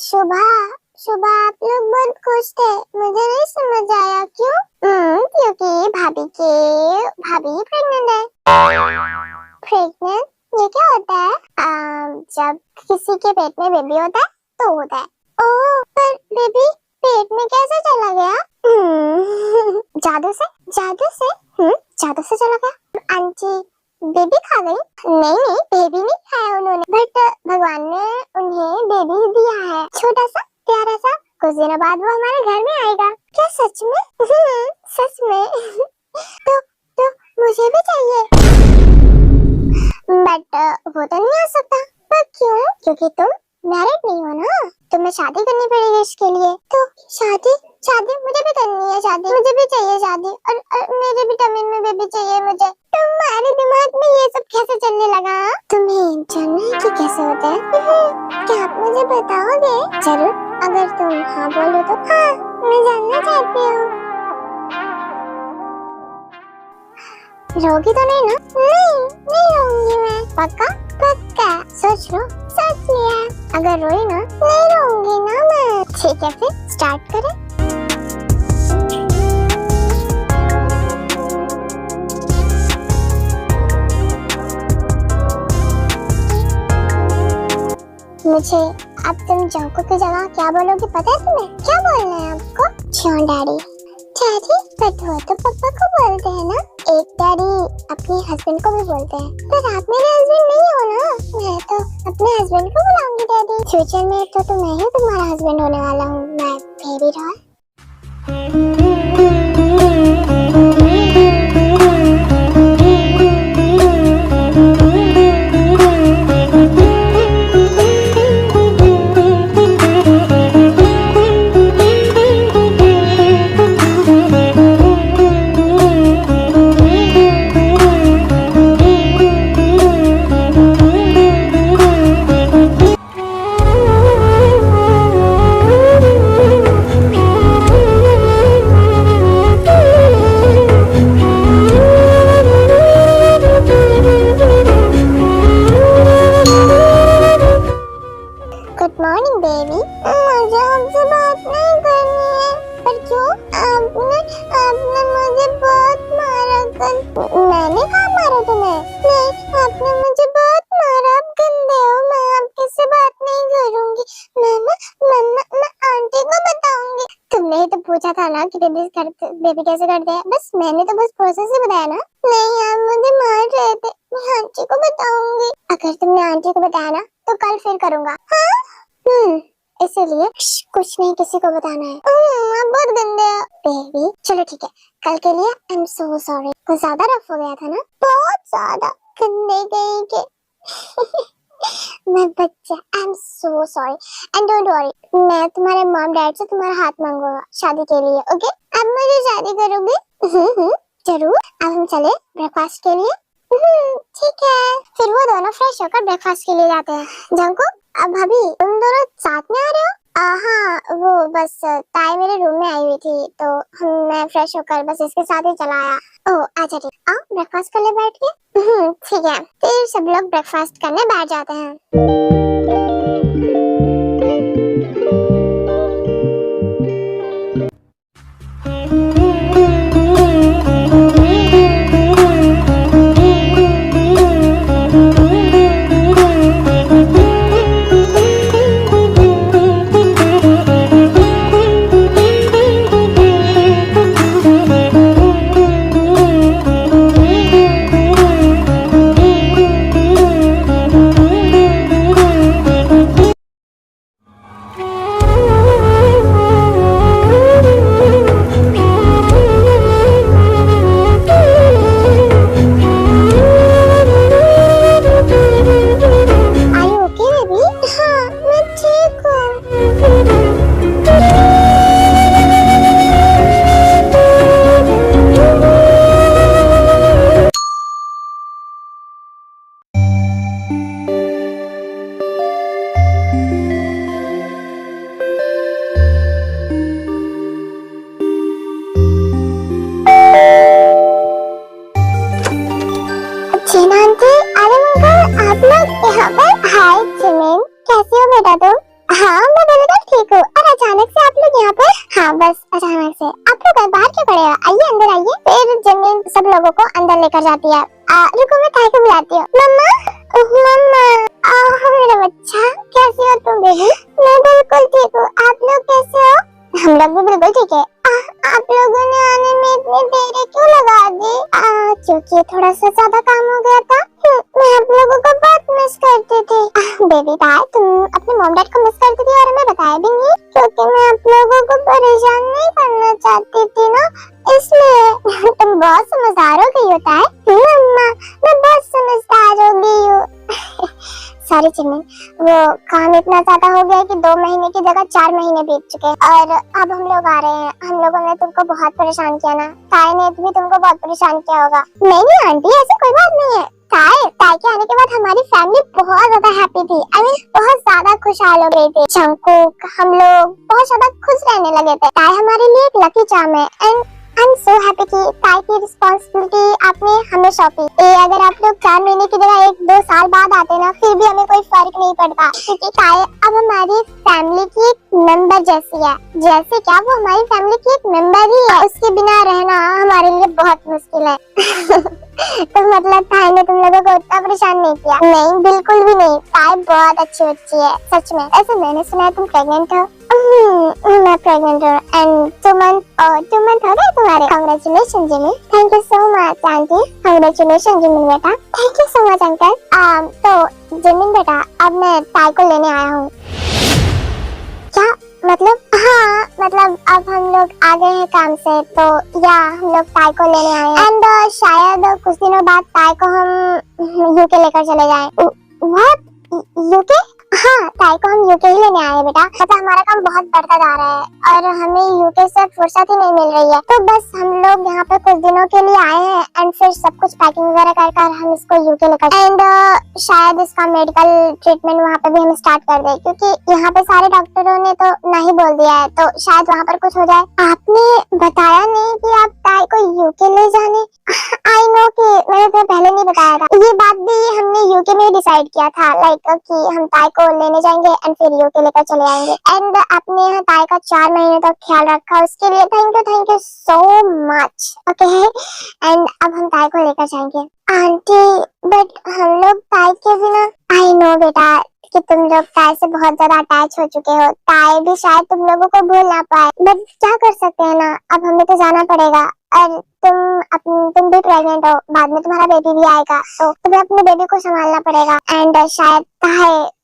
सुबह आप लोग बहुत खुश थे, मुझे नहीं समझ आया। क्यों? क्योंकि भाभी प्रेग्नेंट है। प्रेग्नेंट? ये क्या होता है? जब किसी के पेट में बेबी होता है तो होता है। ओह, पर बेबी पेट में कैसे चला गया? जादू से? जादू से चला गया। आंटी बेबी खा गई? नहीं, बेबी नहीं खाया उन्होंने, बट भगवान ने उन्हें बेबी दिया है, छोटा सा प्यारा सा। कुछ दिनों बाद वो हमारे घर में आएगा। क्या सच में? सच में। तो मुझे भी चाहिए, बट वो तो नहीं आ सकता। पर क्यों? क्योंकि तुम मैरिड नहीं हो ना, तुम्हें शादी करनी पड़ेगी इसके लिए। तो शादी मुझे भी करनी है। शादी मुझे भी चाहिए शादी, और मेरे भी टमी में बेबी चाहिए मुझे। तुम्हारे दिमाग में ये सब कैसे चलने लगा? तुम्हें जानना है कि कैसे होता है? क्या आप मुझे बताओगे? जरूर, अगर तुम हाँ बोलो तो। हाँ, मैं जानना चाहती हूँ। रोगी तो नहीं ना? नहीं रोऊंगी मैं। पक्का? है, सोच लो। सोच लिया। अगर रोई ना, नहीं रोऊंगी ना मैं। ठीक है फिर स्टार्ट करें। मुझे अब तुम जंको की जगह क्या बोलोगे पता है तुम्हें? क्या बोलना है आपको? John daddy. डैडी बट वो तो पापा को बोलते हैं ना। एक डैडी अपने हस्बैंड को भी बोलते हैं, पर आप मेरे हस्बैंड नहीं हो ना। मैं तो अपने हस्बैंड को बुलाऊंगी डैडी। फ्यूचर में तो मैं ही तुम्हारा हस्बैंड होने वाला हूँ, मैं baby doll. Good morning baby. मुझे आपसे बात नहीं करनी है। पर क्यों? आपने मुझे बहुत मारा कल। मैंने कहाँ मारा तुम्हें? नहीं, आपने मुझे बहुत मारा। आप गंदे हो। मैं आपके से बात नहीं करूंगी। मैं आंटी को बताऊंगी। तुमने ही तो पूछा था ना कि बेबी कैसे करते हैं। बस मैंने तो बस प्रोसेस ही बताया ना। नहीं, आप मुझे मार रहे थे। मैं आंटी को बताऊंगी। अगर तुमने आंटी को बताया ना तो कल फिर करूंगा। हाँ? इसीलिए कुछ नहीं किसी को बताना है। आप बहुत गंदे हो बेबी। चलो ठीक है, कल के लिए आई एम सो सॉरी। कुछ ज्यादा रफ हो गया था ना, बहुत ज्यादा गंदे गए के। मैं बच्चा, I am so sorry and don't worry. मैं तुम्हारे मॉम डैड से तुम्हारा हाथ मांगूंगा शादी के लिए। ओके? अब मुझे शादी करोगे? जरूर। अब हम चले ब्रेकफास्ट के लिए। ठीक है। फिर वो दोनों फ्रेश होकर ब्रेकफास्ट के लिए जाते हैं। जंको, अब भाभी तुम दोनों साथ में आ रहे हो? हाँ, वो बस ताई मेरे रूम में आई हुई थी तो मैं फ्रेश होकर बस इसके साथ ही चला आया। ओह अच्छा ठीक। आओ ब्रेकफास्ट कर ले बैठ के। ठीक है। फिर सब लोग ब्रेकफास्ट करने बैठ जाते हैं। बेटा तुम? हाँ मैं बिल्कुल ठीक हूँ। और अचानक से आप लोग यहाँ पर? हाँ बस अचानक से। आप लोग बाहर क्यों खड़े हो? आइए अंदर आइए। फिर जमीन सब लोगों को अंदर लेकर जाती है। रुको मैं ताई को बुलाती हूँ। मम्मा मम्मा मेरा बच्चा कैसी हो तुम बेबी? मैं बिल्कुल ठीक हूँ। आप लोग कैसे हो? हम लोग भी बिल्कुल ठीक है। आप लोगों ने आने में इतनी देर क्यों लगा दी? क्योंकि थोड़ा सा ज्यादा काम हो गया था। मैं आप लोगों को बहुत मिस करती थी। बेबी ताई तुम अपने मॉम डैड को मिस करती थी और हमें बताया भी नहीं, क्योंकि मैं आप लोगों को परेशान नहीं करना चाहती थी ना, इसलिए। तुम बहुत समझदार हो गई हो ताई। मम्मा मैं बहुत समझदार हो गई हूँ। सॉरी चिमन, वो काम इतना ज्यादा हो गया कि 2 महीने की जगह 4 महीने बीत चुके हैं और अब हम लोग आ रहे हैं। हम लोगों ने तुमको बहुत परेशान किया ना, ताई ने भी तुमको बहुत परेशान किया होगा। नहीं आंटी ऐसी कोई बात नहीं है। ताई के आने के बाद हमारी फैमिली बहुत ज्यादा हैप्पी थी। आई मीन बहुत ज्यादा खुशहाल हो गई थी। चंकू हम लोग बहुत ज्यादा खुश रहने लगे थे। ताई हमारे लिए एक लकी चार्म है and I am so happy कि ताई की रिस्पॉन्सिबिलिटी आपने हमें सौंपी। अगर आप लोग 4 महीने की जगह 1-2 साल बाद आते ना, फिर भी हमें कोई फर्क नहीं पड़ता, क्योंकि ताई अब हमारी फैमिली की एक मेंबर जैसी है। जैसे क्या, वो हमारी फैमिली की एक मेंबर ही है। उसके बिना रहना हमारे लिए बहुत मुश्किल है। तो मतलब ताई ने तुम लोगों को उतना परेशान नहीं किया? नहीं, बिल्कुल भी नहीं। ताई बहुत अच्छी बच्ची है सच में। ऐसे मैंने सुना है तुम प्रेग्नेंट हो। मैं प्रेग्नेंट हूँ एंड 2 मंथ हो गए तुम्हारे। Congratulation Jimmy. Thank you so much aunty. Congratulation Jimin बेटा। Thank you so much uncle. तो जिमिन बेटा, अब मैं ताई को लेने आया हूँ। क्या मतलब? हाँ मतलब अब हम लोग आ गए हैं काम से, तो या हम लोग ताई को लेने आए हैं एंड शायद कुछ दिनों बाद ताई को हम यूके लेकर चले जाएं। व्हाट? यूके? हाँ, ताई को हम यूके ही लेने आए हैं बेटा। मतलब हमारा काम बहुत बढ़ता जा रहा है और हमें यूके से फुर्सत ही नहीं मिल रही है, तो बस हम लोग यहाँ पे कुछ दिनों के लिए आए हैं एंड फिर सब कुछ पैकिंग वगैरह कर हम इसको यूके लेकर एंड शायद इसका मेडिकल ट्रीटमेंट वहाँ पे भी हम स्टार्ट कर दे, क्योंकि यहाँ पे सारे डॉक्टरों ने तो नहीं बोल दिया है, तो शायद वहाँ पर कुछ हो जाए। आपने बताया नहीं कि आप ताई को यूके ले जाने? आई नो कि मैंने तुम्हें पहले नहीं बताया था। ये बात भी हमने यूके में डिसाइड किया था, लाइक कि हम ताई को लेने जाएंगे एंड फिर यूके लेकर चले आएंगे एंड आपने यहाँ ताई का 4 महीने तक ख्याल रखा, उसके लिए thank you so much. Okay, and अब हम ताई को लेकर जाएंगे। आंटी बट हम लोग ताई के बिना। आई नो बेटा कि तुम लोग ताई से बहुत ज्यादा अटैच हो चुके हो। ताई भी शायद तुम लोगों को भूल ना पाए, बट क्या कर सकते हैं ना, अब हमें तो जाना पड़ेगा। और तुम भी प्रेग्नेंट हो, बाद में तुम्हारा बेबी भी आएगा, तो तुम्हें अपने बेबी को संभालना पड़ेगा एंड शायद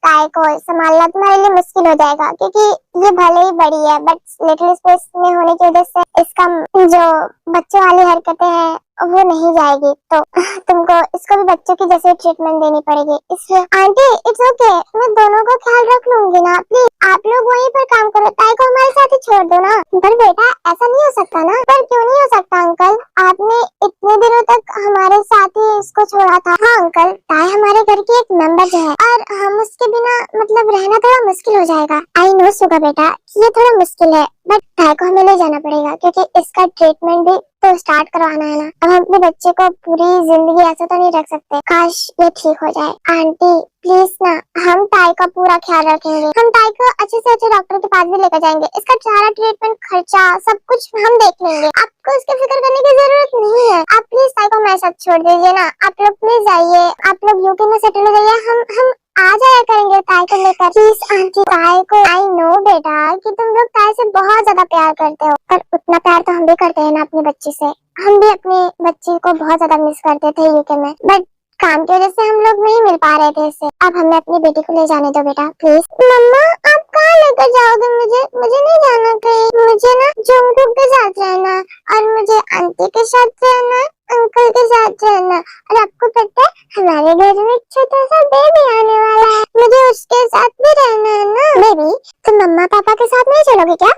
ताई को संभालना तुम्हारे लिए मुश्किल हो जाएगा, क्योंकि ये भले ही बड़ी है बट लिटिल स्पेस में होने की वजह से इसका जो बच्चों वाली हरकतें हैं वो नहीं जाएगी, तो तुमको इसको भी बच्चों की जैसे ट्रीटमेंट देनी पड़ेगी। इसलिए आंटी इट्स ओके, मैं दोनों को ख्याल रख लूंगी ना, प्लीज आप लोग वहीं पर काम करो, ताई को हमारे साथ ही छोड़ दो ना। पर बेटा ऐसा नहीं हो सकता ना। पर क्यों नहीं हो सकता अंकल? आपने इतने दिनों तक हमारे साथ ही इसको छोड़ा था। हाँ अंकल, ताई हमारे घर की एक मेंबर है और हम उसके बिना मतलब रहना थोड़ा मुश्किल हो जाएगा। आई नो सुगा बेटा, ये थोड़ा मुश्किल है, बट ताई को हमें ले जाना पड़ेगा, क्योंकि इसका ट्रीटमेंट भी तो स्टार्ट करवाना है ना। अब हम अपने बच्चे को पूरी जिंदगी ऐसे तो नहीं रख सकते, काश ये ठीक हो जाए। आंटी प्लीज ना, हम ताई का पूरा ख्याल रखेंगे। हम ताई को अच्छे से अच्छे डॉक्टर के पास भी लेकर जाएंगे, इसका सारा ट्रीटमेंट खर्चा सब कुछ हम देख लेंगे। आपको इसकी फिक्र करने की जरूरत नहीं है। आप प्लीज ताई को हमारे साथ छोड़ दीजिए ना। आप लोग प्लीज आइए, आप लोग यूके में सेटल हो जाइए, हम आ जाया करेंगे ताई को लेकर। प्लीज आंटी, ताई को। आई नो बेटा कि तुम लोग ताई से बहुत ज्यादा प्यार करते हो, पर उतना प्यार तो हम भी करते हैं ना अपनी बच्ची से। हम भी अपनी बच्ची को बहुत ज्यादा मिस करते थे यूके में, बट काम की वजह से हम लोग नहीं मिल पा रहे थे इससे। अब हमें अपनी बेटी को ले जाने दो बेटा प्लीज। मम्मा आप कहाँ लेकर जाओगे मुझे? मुझे नहीं जाना कहीं, मुझे ना जंगल के साथ रहना और मुझे आंटी के साथ रहना, अंकल के साथ रहना। और आपको पता है हमारे घर में एक छोटा सा बेबी आने वाला है, मुझे उसके साथ भी रहना है ना। बेबी तुम मम्मा पापा के साथ नहीं चलोगे क्या?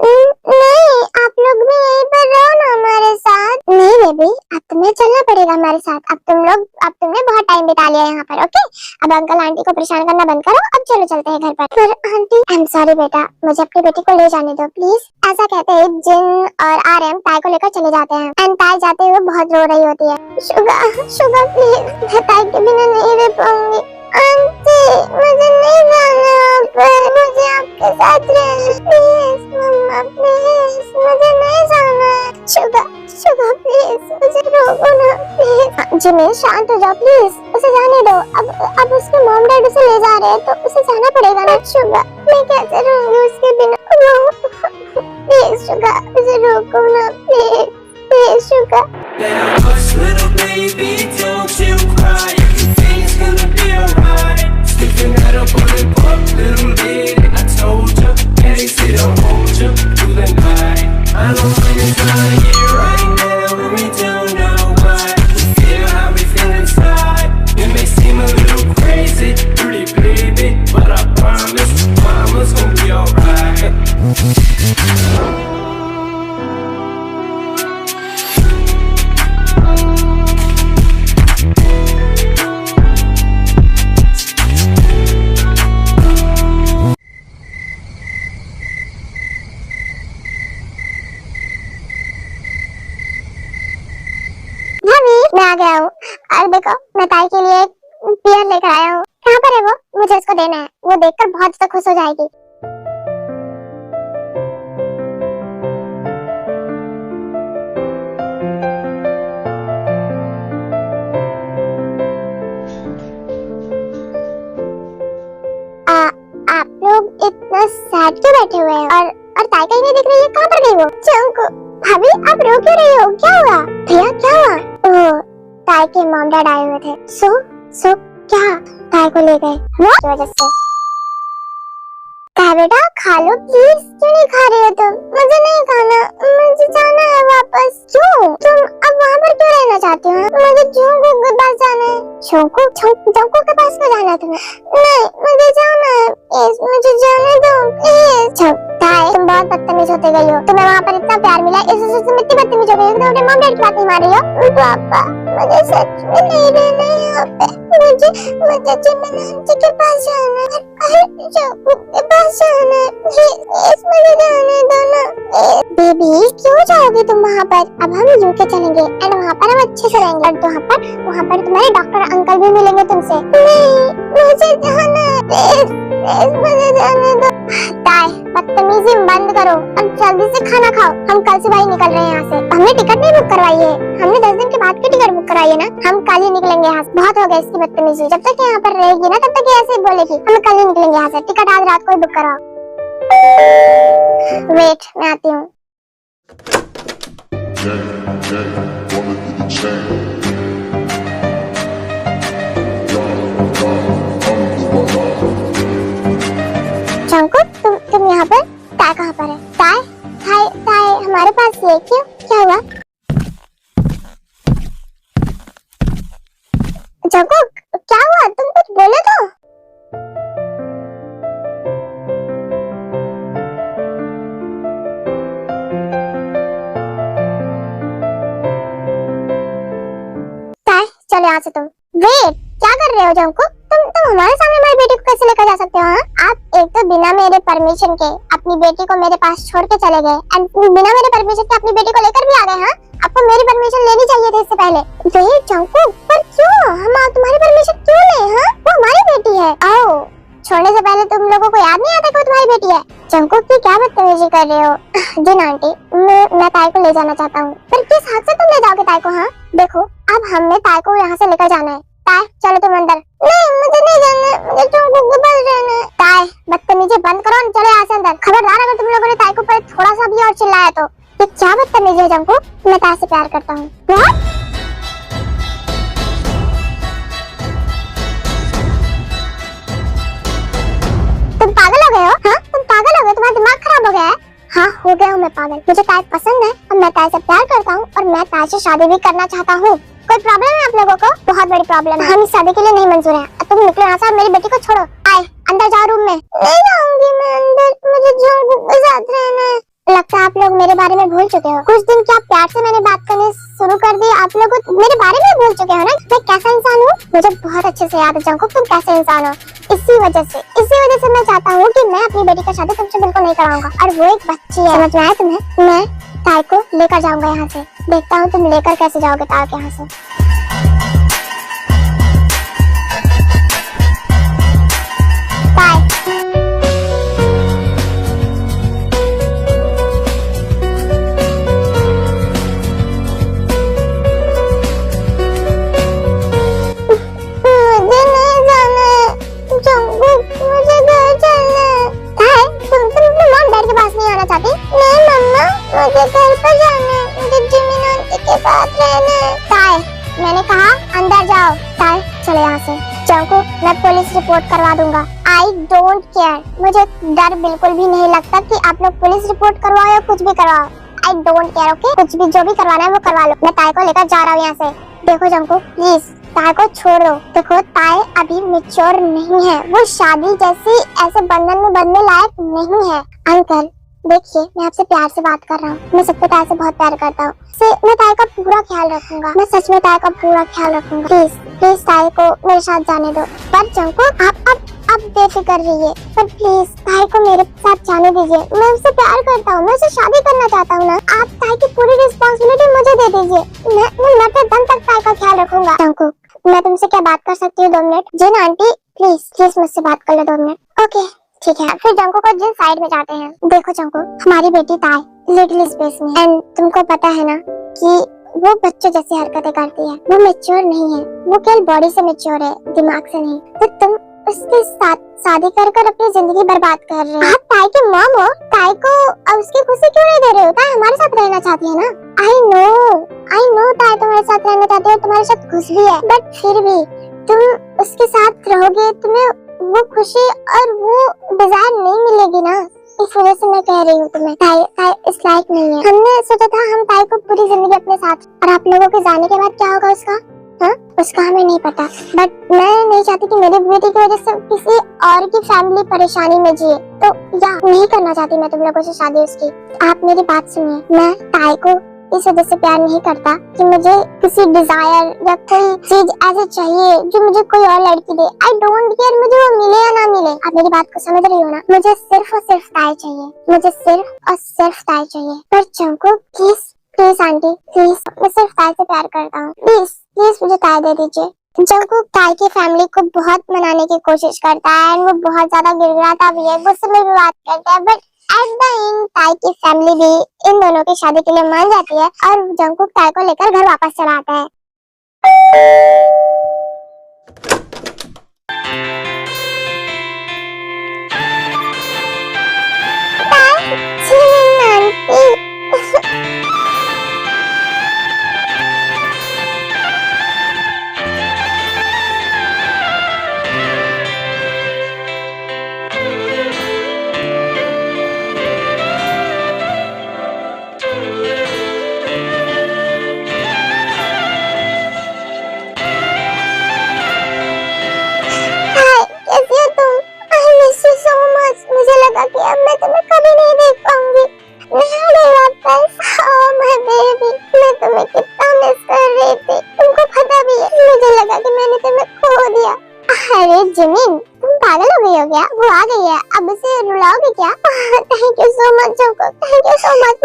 नहीं, आप लोग भी यहीं पर रहो ना हमारे साथ। नहीं बेबी, अब तुम्हें चलना पड़ेगा हमारे साथ। अब तुमने बहुत टाइम बिता लिया यहाँ पर। ओके, अब अंकल आंटी को परेशान करना बंद करो, अब चलो चलते हैं घर पर। पर आंटी आई एम सॉरी बेटा, मुझे अपनी बेटी को ले जाने दो प्लीज। ऐसा कहते हैं जिन और आर्यन ताई को लेकर चले जाते हैं एंड ताई जाते हुए बहुत रो रही होती है। शुगा प्लीज, मैं ताई के बिना नहीं रह पाऊंगी। आंटी मुझे नहीं जाना पर मुझे आपके साथ रहना प्लीज। मम्मा प्लीज, मुझे नहीं जाना। शुगा प्लीज, मुझे रोको ना प्लीज। जिमी शांत हो जाओ प्लीज, उसे जाने दो। अब उसके मॉम डैड उसे ले जा रहे हैं तो उसे जाना पड़ेगा ना। शुगा मैं कैसे रहूंगी उसके बिना? प्लीज शुगा, मुझे रोको ना please, please Suga. Hush, little baby, don't you cry. Everything's gonna be alright. Stick your head up on the book, little lady. I told you, can't sit or hold you through the night. I know when it's not here right now, and we don't know why. We feel how we feel inside. It may seem a little crazy, pretty baby, but I promise, mama's gonna be alright. और देखो मैं ताई के लिए एक beer लेकर आया हूँ। कहाँ पर है वो? मुझे उसको देना है, वो देखकर बहुत ज्यादा खुश हो जाएगी। आप लोग इतना सैड क्यों बैठे हुए हैं? और ताई कहीं नहीं दिख रही है, कहाँ पर गई वो? चंकू भाभी आप रो क्यों रही हो? क्या हुआ? भैया क्या हुआ? ओह ताई के मॉम डैड आए हुए थे। सो क्या ताई को ले गए वो वजह से? ताई बेटा खा लो प्लीज। क्यों नहीं खा रही हो तुम? मुझे नहीं खाना, मुझे जाना है वापस। क्यों? तुम अब वहाँ पर क्यों रहना चाहती हो? मुझे जोंकू के पास जाना है। जोंकू के पास क्यों जाना है तुम्हें? नहीं मुझे जाना है प्लीज, मुझे जाने दो प्लीज। ताई तुम बहुत बदतमीज होते गई हो। तुम्हें वहाँ पर इतना प्यार मिला, इस वजह से तुम इतनी बदतमीज हो गई हो कि तुम अपने मॉम डैड की बात नहीं मान रही हो। पापा मुझे सच में नहीं रहना यहाँ पे, मुझे जिमिन आंटी के पास जाना है और जोंकू के पास जाना है। प्लीज मुझे जाने दो ना। बेबी क्यों जाओगी तुम वहाँ पर? अब हम यूके चलेंगे एंड वहाँ पर हम अच्छे से रहेंगे और वहाँ पर तुम्हारे डॉक्टर अंकल भी मिलेंगे तुमसे। नहीं मुझे जाना है, प्लीज मुझे जाने दो। ताई बदतमीजी बंद करो, अब जल्दी से खाना खाओ। हम कल से भाई निकल रहे हैं यहाँ से। हमने टिकट नहीं बुक करवाई है, हमने 10 दिन के बाद की टिकट बुक कराई है ना। हम कल ही निकलेंगे यहाँ से। बहुत हो गया इसकी बदतमीजी। जब तक यहाँ पर रहेगी ना तब तक ये ऐसे ही बोलेगी। हम कल ही निकलेंगे यहाँ से। टिकट आज रात को ही बुक कराओ। वेट मैं आती हूँ। चंकू तुम यहाँ पर? ताई कहाँ पर है? ताई हमारे पास है। क्यों? क्या हुआ? चंकू क्या हुआ? तुम कुछ बोले तो? ताई चलो यहाँ से। तुम वेट क्या कर रहे हो जंकू? तुम हमारे सामने हमारी बेटी को कैसे लेकर जा सकते हो? हाँ? आप एक तो बिना मेरे परमिशन के अपनी बेटी को मेरे पास छोड़ के चले गए एंड बिना मेरे परमिशन के अपनी बेटी को लेकर भी आ गए। हाँ आपको मेरी परमिशन लेनी चाहिए थी इससे पहले। वेट जंकू पर क्यों? हम तुम्हारी परमिशन क्यों ले? हाँ वो हमारी बेटी है। आओ छोड़ने से पहले तुम लोगों को याद नहीं आता कि वो तुम्हारी बेटी है? जंकू की क्या बदतमीजी कर रहे हो? जी आंटी मैं ताई को ले जाना चाहता हूँ। पर किस हक से तुम ले जाओगे ताई को? हाँ देखो अब हमने ताई को यहाँ से लेकर जाना है। ताई चलो तुम अंदर। नहीं मुझे नहीं जाना, मुझे जोंकू के पास जाना है। ताई बदतमीजी बंद करो और चलो यहाँ से अंदर। खबरदार अगर तुम लोगों ने ताई को पर थोड़ा सा भी और चिल्लाया तो। ये क्या बदतमीजी है जंकू? मैं ताई से प्यार करता हूँ। तुम पागल हो गए हो? हाँ तुम पागल हो गए, तुम्हारा दिमाग खराब हो गया है। हाँ हो गया हूँ मैं पागल। मुझे ताई पसंद है और मैं ताई से प्यार करता हूँ और मैं ताई से शादी भी करना चाहता हूँ। कोई प्रॉब्लम है आप लोगों को? बहुत बड़ी प्रॉब्लम है। हम इस शादी के लिए नहीं मंजूर हैं। तुम निकलो यहाँ से और मेरी बेटी को छोड़ो। आए अंदर जाओ रूम में। नहीं जाऊंगी मैं अंदर, मुझे जोंकू के साथ रहना है। लगता है आप लोग मेरे बारे में भूल चुके हो। कुछ दिन क्या प्यार से मैंने बात करने शुरू कर दी, आप लोग मेरे बारे में भूल चुके हो ना मैं कैसा इंसान हूँ? मुझे बहुत अच्छे से याद है जंकू तुम कैसे इंसान हो। इसी वजह से मैं चाहता हूँ कि मैं अपनी बेटी का शादी तुमसे बिल्कुल नहीं कराऊंगा। और वो एक बच्ची है, समझ में आया तुम्हें? मैं ताई को लेकर जाऊंगा यहाँ से। देखता हूँ तुम लेकर कैसे जाओगे ताई को यहाँ से। मैंने कहा अंदर जाओ। ताई चले यहाँ से। जंकू मैं पुलिस रिपोर्ट करवा दूंगा। आई डोंट केयर, मुझे डर बिल्कुल भी नहीं लगता कि आप लोग पुलिस रिपोर्ट करवाओ या कुछ भी करवाओ। आई डोंट केयर ओके, कुछ भी जो भी करवाना है वो करवा लो। मैं ताई को लेकर जा रहा हूँ यहाँ से। देखो जंकू प्लीज ताई को छोड़ दो। देखो ताई अभी मैच्योर नहीं है, वो शादी जैसी ऐसे बंधन में बंधने लायक नहीं है। अंकल देखिए मैं आपसे प्यार से बात कर रहा हूँ, मैं सबको ताई से बहुत प्यार करता हूँ। मैं ताई का पूरा ख्याल रखूंगा, मैं सच में ताई का पूरा ख्याल रखूंगा। प्लीज प्लीज ताई को मेरे साथ जाने दो। पर जंकू आप बेफिक्र रहिए, पर प्लीज ताई को मेरे साथ जाने दीजिए। मैं उससे प्यार करता हूँ, मैं उससे शादी करना चाहता हूँ ना। आप ताई की पूरी रिस्पॉन्सिबिलिटी मुझे दे दीजिए। मैं मरते दम तक ताई का ख्याल रखूंगा। जंकू मैं तुमसे क्या बात कर सकती हूँ 2 मिनट? जिन आंटी प्लीज मुझसे बात कर लो 2 मिनट। ओके ठीक है। फिर जंकुक और जिन साइड में जाते हैं। देखो जंकुक, हमारी बेटी ताई लिटिल स्पेस में एंड तुमको पता है ना कि वो बच्चों जैसी हरकतें करती है, वो मैच्योर नहीं है, वो केवल बॉडी से मैच्योर है, दिमाग से नहीं। तो तुम उसके साथ शादी कर अपनी जिंदगी बर्बाद कर रहे हो। आप ताई के मॉम हो, ताई को अब उसकी खुशी क्यों नहीं दे रहे हो? ताई हमारे साथ रहना चाहती है ना। आई नो ताई तुम्हारे साथ रहना चाहती है, तुम्हारे साथ खुश भी है, बट फिर भी तुम उसके साथ रहोगे, तुम्हें वो खुशी और वो डिजायर नहीं मिलेगी ना। इस वजह से मैं कह रही हूँ तुम्हें, ताई इस लायक नहीं है। हमने सोचा था हम ताई को पूरी जिंदगी अपने साथ, और आप लोगों के जाने के बाद क्या होगा उसका? हाँ, उसका हमें नहीं पता, बट मैं नहीं चाहती कि मेरी बेटी की वजह से किसी और की फैमिली परेशानी में जिए। तो या नहीं करना चाहती मैं तुम लोगों से शादी उसकी। आप मेरी बात सुनिए, मैं ताई को इस वजह से प्यार नहीं करता कि मुझे किसी डिजायर या कोई चीज ऐसे चाहिए जो मुझे कोई और लड़की दे। आई डोंट केयर मुझे वो मिले या ना मिले। आप मेरी बात को समझ रही हो ना? मुझे सिर्फ और सिर्फ ताई चाहिए, मुझे सिर्फ और सिर्फ ताई चाहिए। पर जंकुक प्लीज आंटी प्लीज, मैं सिर्फ ताई से प्यार करता हूँ, प्लीज मुझे ताई दे दीजिए। जंकुक ताई की फैमिली को बहुत मनाने की कोशिश करता है एंड वो बहुत ज्यादा गिड़गिड़ाता भी है, गुस्से में भी बात करता है, बट एट द एंड ताई की फैमिली भी इन दोनों की शादी के लिए मान जाती है और जंकुक ताई को लेकर घर वापस चला आता है। मुझे लगा कि अब मैं तुम्हें कभी नहीं देख पाऊंगी। मैं तुम्हें कितना मिस कर रही थी, तुमको पता भी है। मुझे लगा कि मैंने तुम्हें खो दिया। अरे जिमिन, तुम पागल हो गई हो क्या? वो आ गई है, अब उसे रुलाओगे क्या? Thank you so much Jungkook, thank you so much.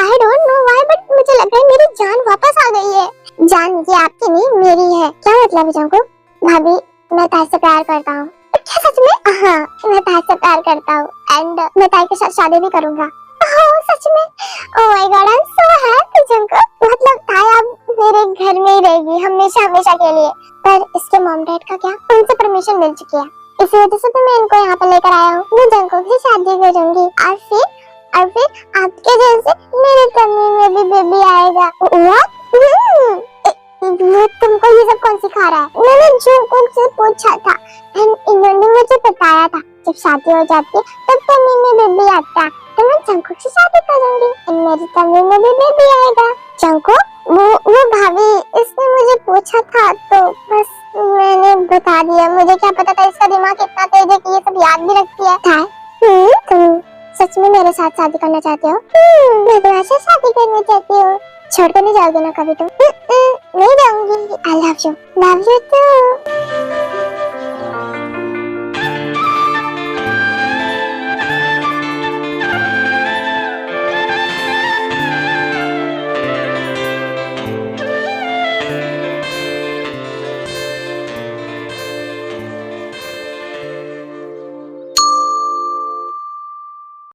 I don't know why but मुझे लग रहा है मेरी जान वापस आ गई है। जान ये आपकी नहीं मेरी है। क्या मतलब है जंकुक? भाभी मैं ताई से प्यार करता हूँ। क्या सच में? हाँ, मैं ताई से प्यार करता हूँ एंड मैं ताई के साथ शादी भी करूंगा। ओह सच में? Oh my God, I am so happy Jungkook. मतलब ताई अब मेरे घर में ही रहेगी हमेशा के लिए। पर इसके मॉम डैड का क्या? उनसे परमिशन मिल चुकी है, इसी वजह से तो मैं इनको यहाँ पे लेकर आया हूँ। मैं जंकुक से शादी करूंगी और फिर आपके जैसे मेरे टम्मी में भी बेबी आएगा। व्हाट? तुमको ये सब कौन सिखा रहा है? मैंने जंकुक से पूछा था एंड इन्होंने मुझे बताया था जब शादी हो जाती है तब टम्मी में बेबी आता है, तो मैं जंकुक से शादी करूंगी एंड मेरी टम्मी में भी बेबी आएगा। जंकुक वो भाभी इसने मुझे पूछा था तो बस मैंने बता दिया। मुझे क्या पता था इसका दिमाग इतना तेज है कि ये सब याद भी रखती है। तुम सच में मेरे साथ शादी करना चाहते हो? मैं तुम्हारे साथ शादी करना चाहती हूँ। छोड़कर नहीं जाओगे ना कभी तुम? नहीं जाऊंगी। I love you to.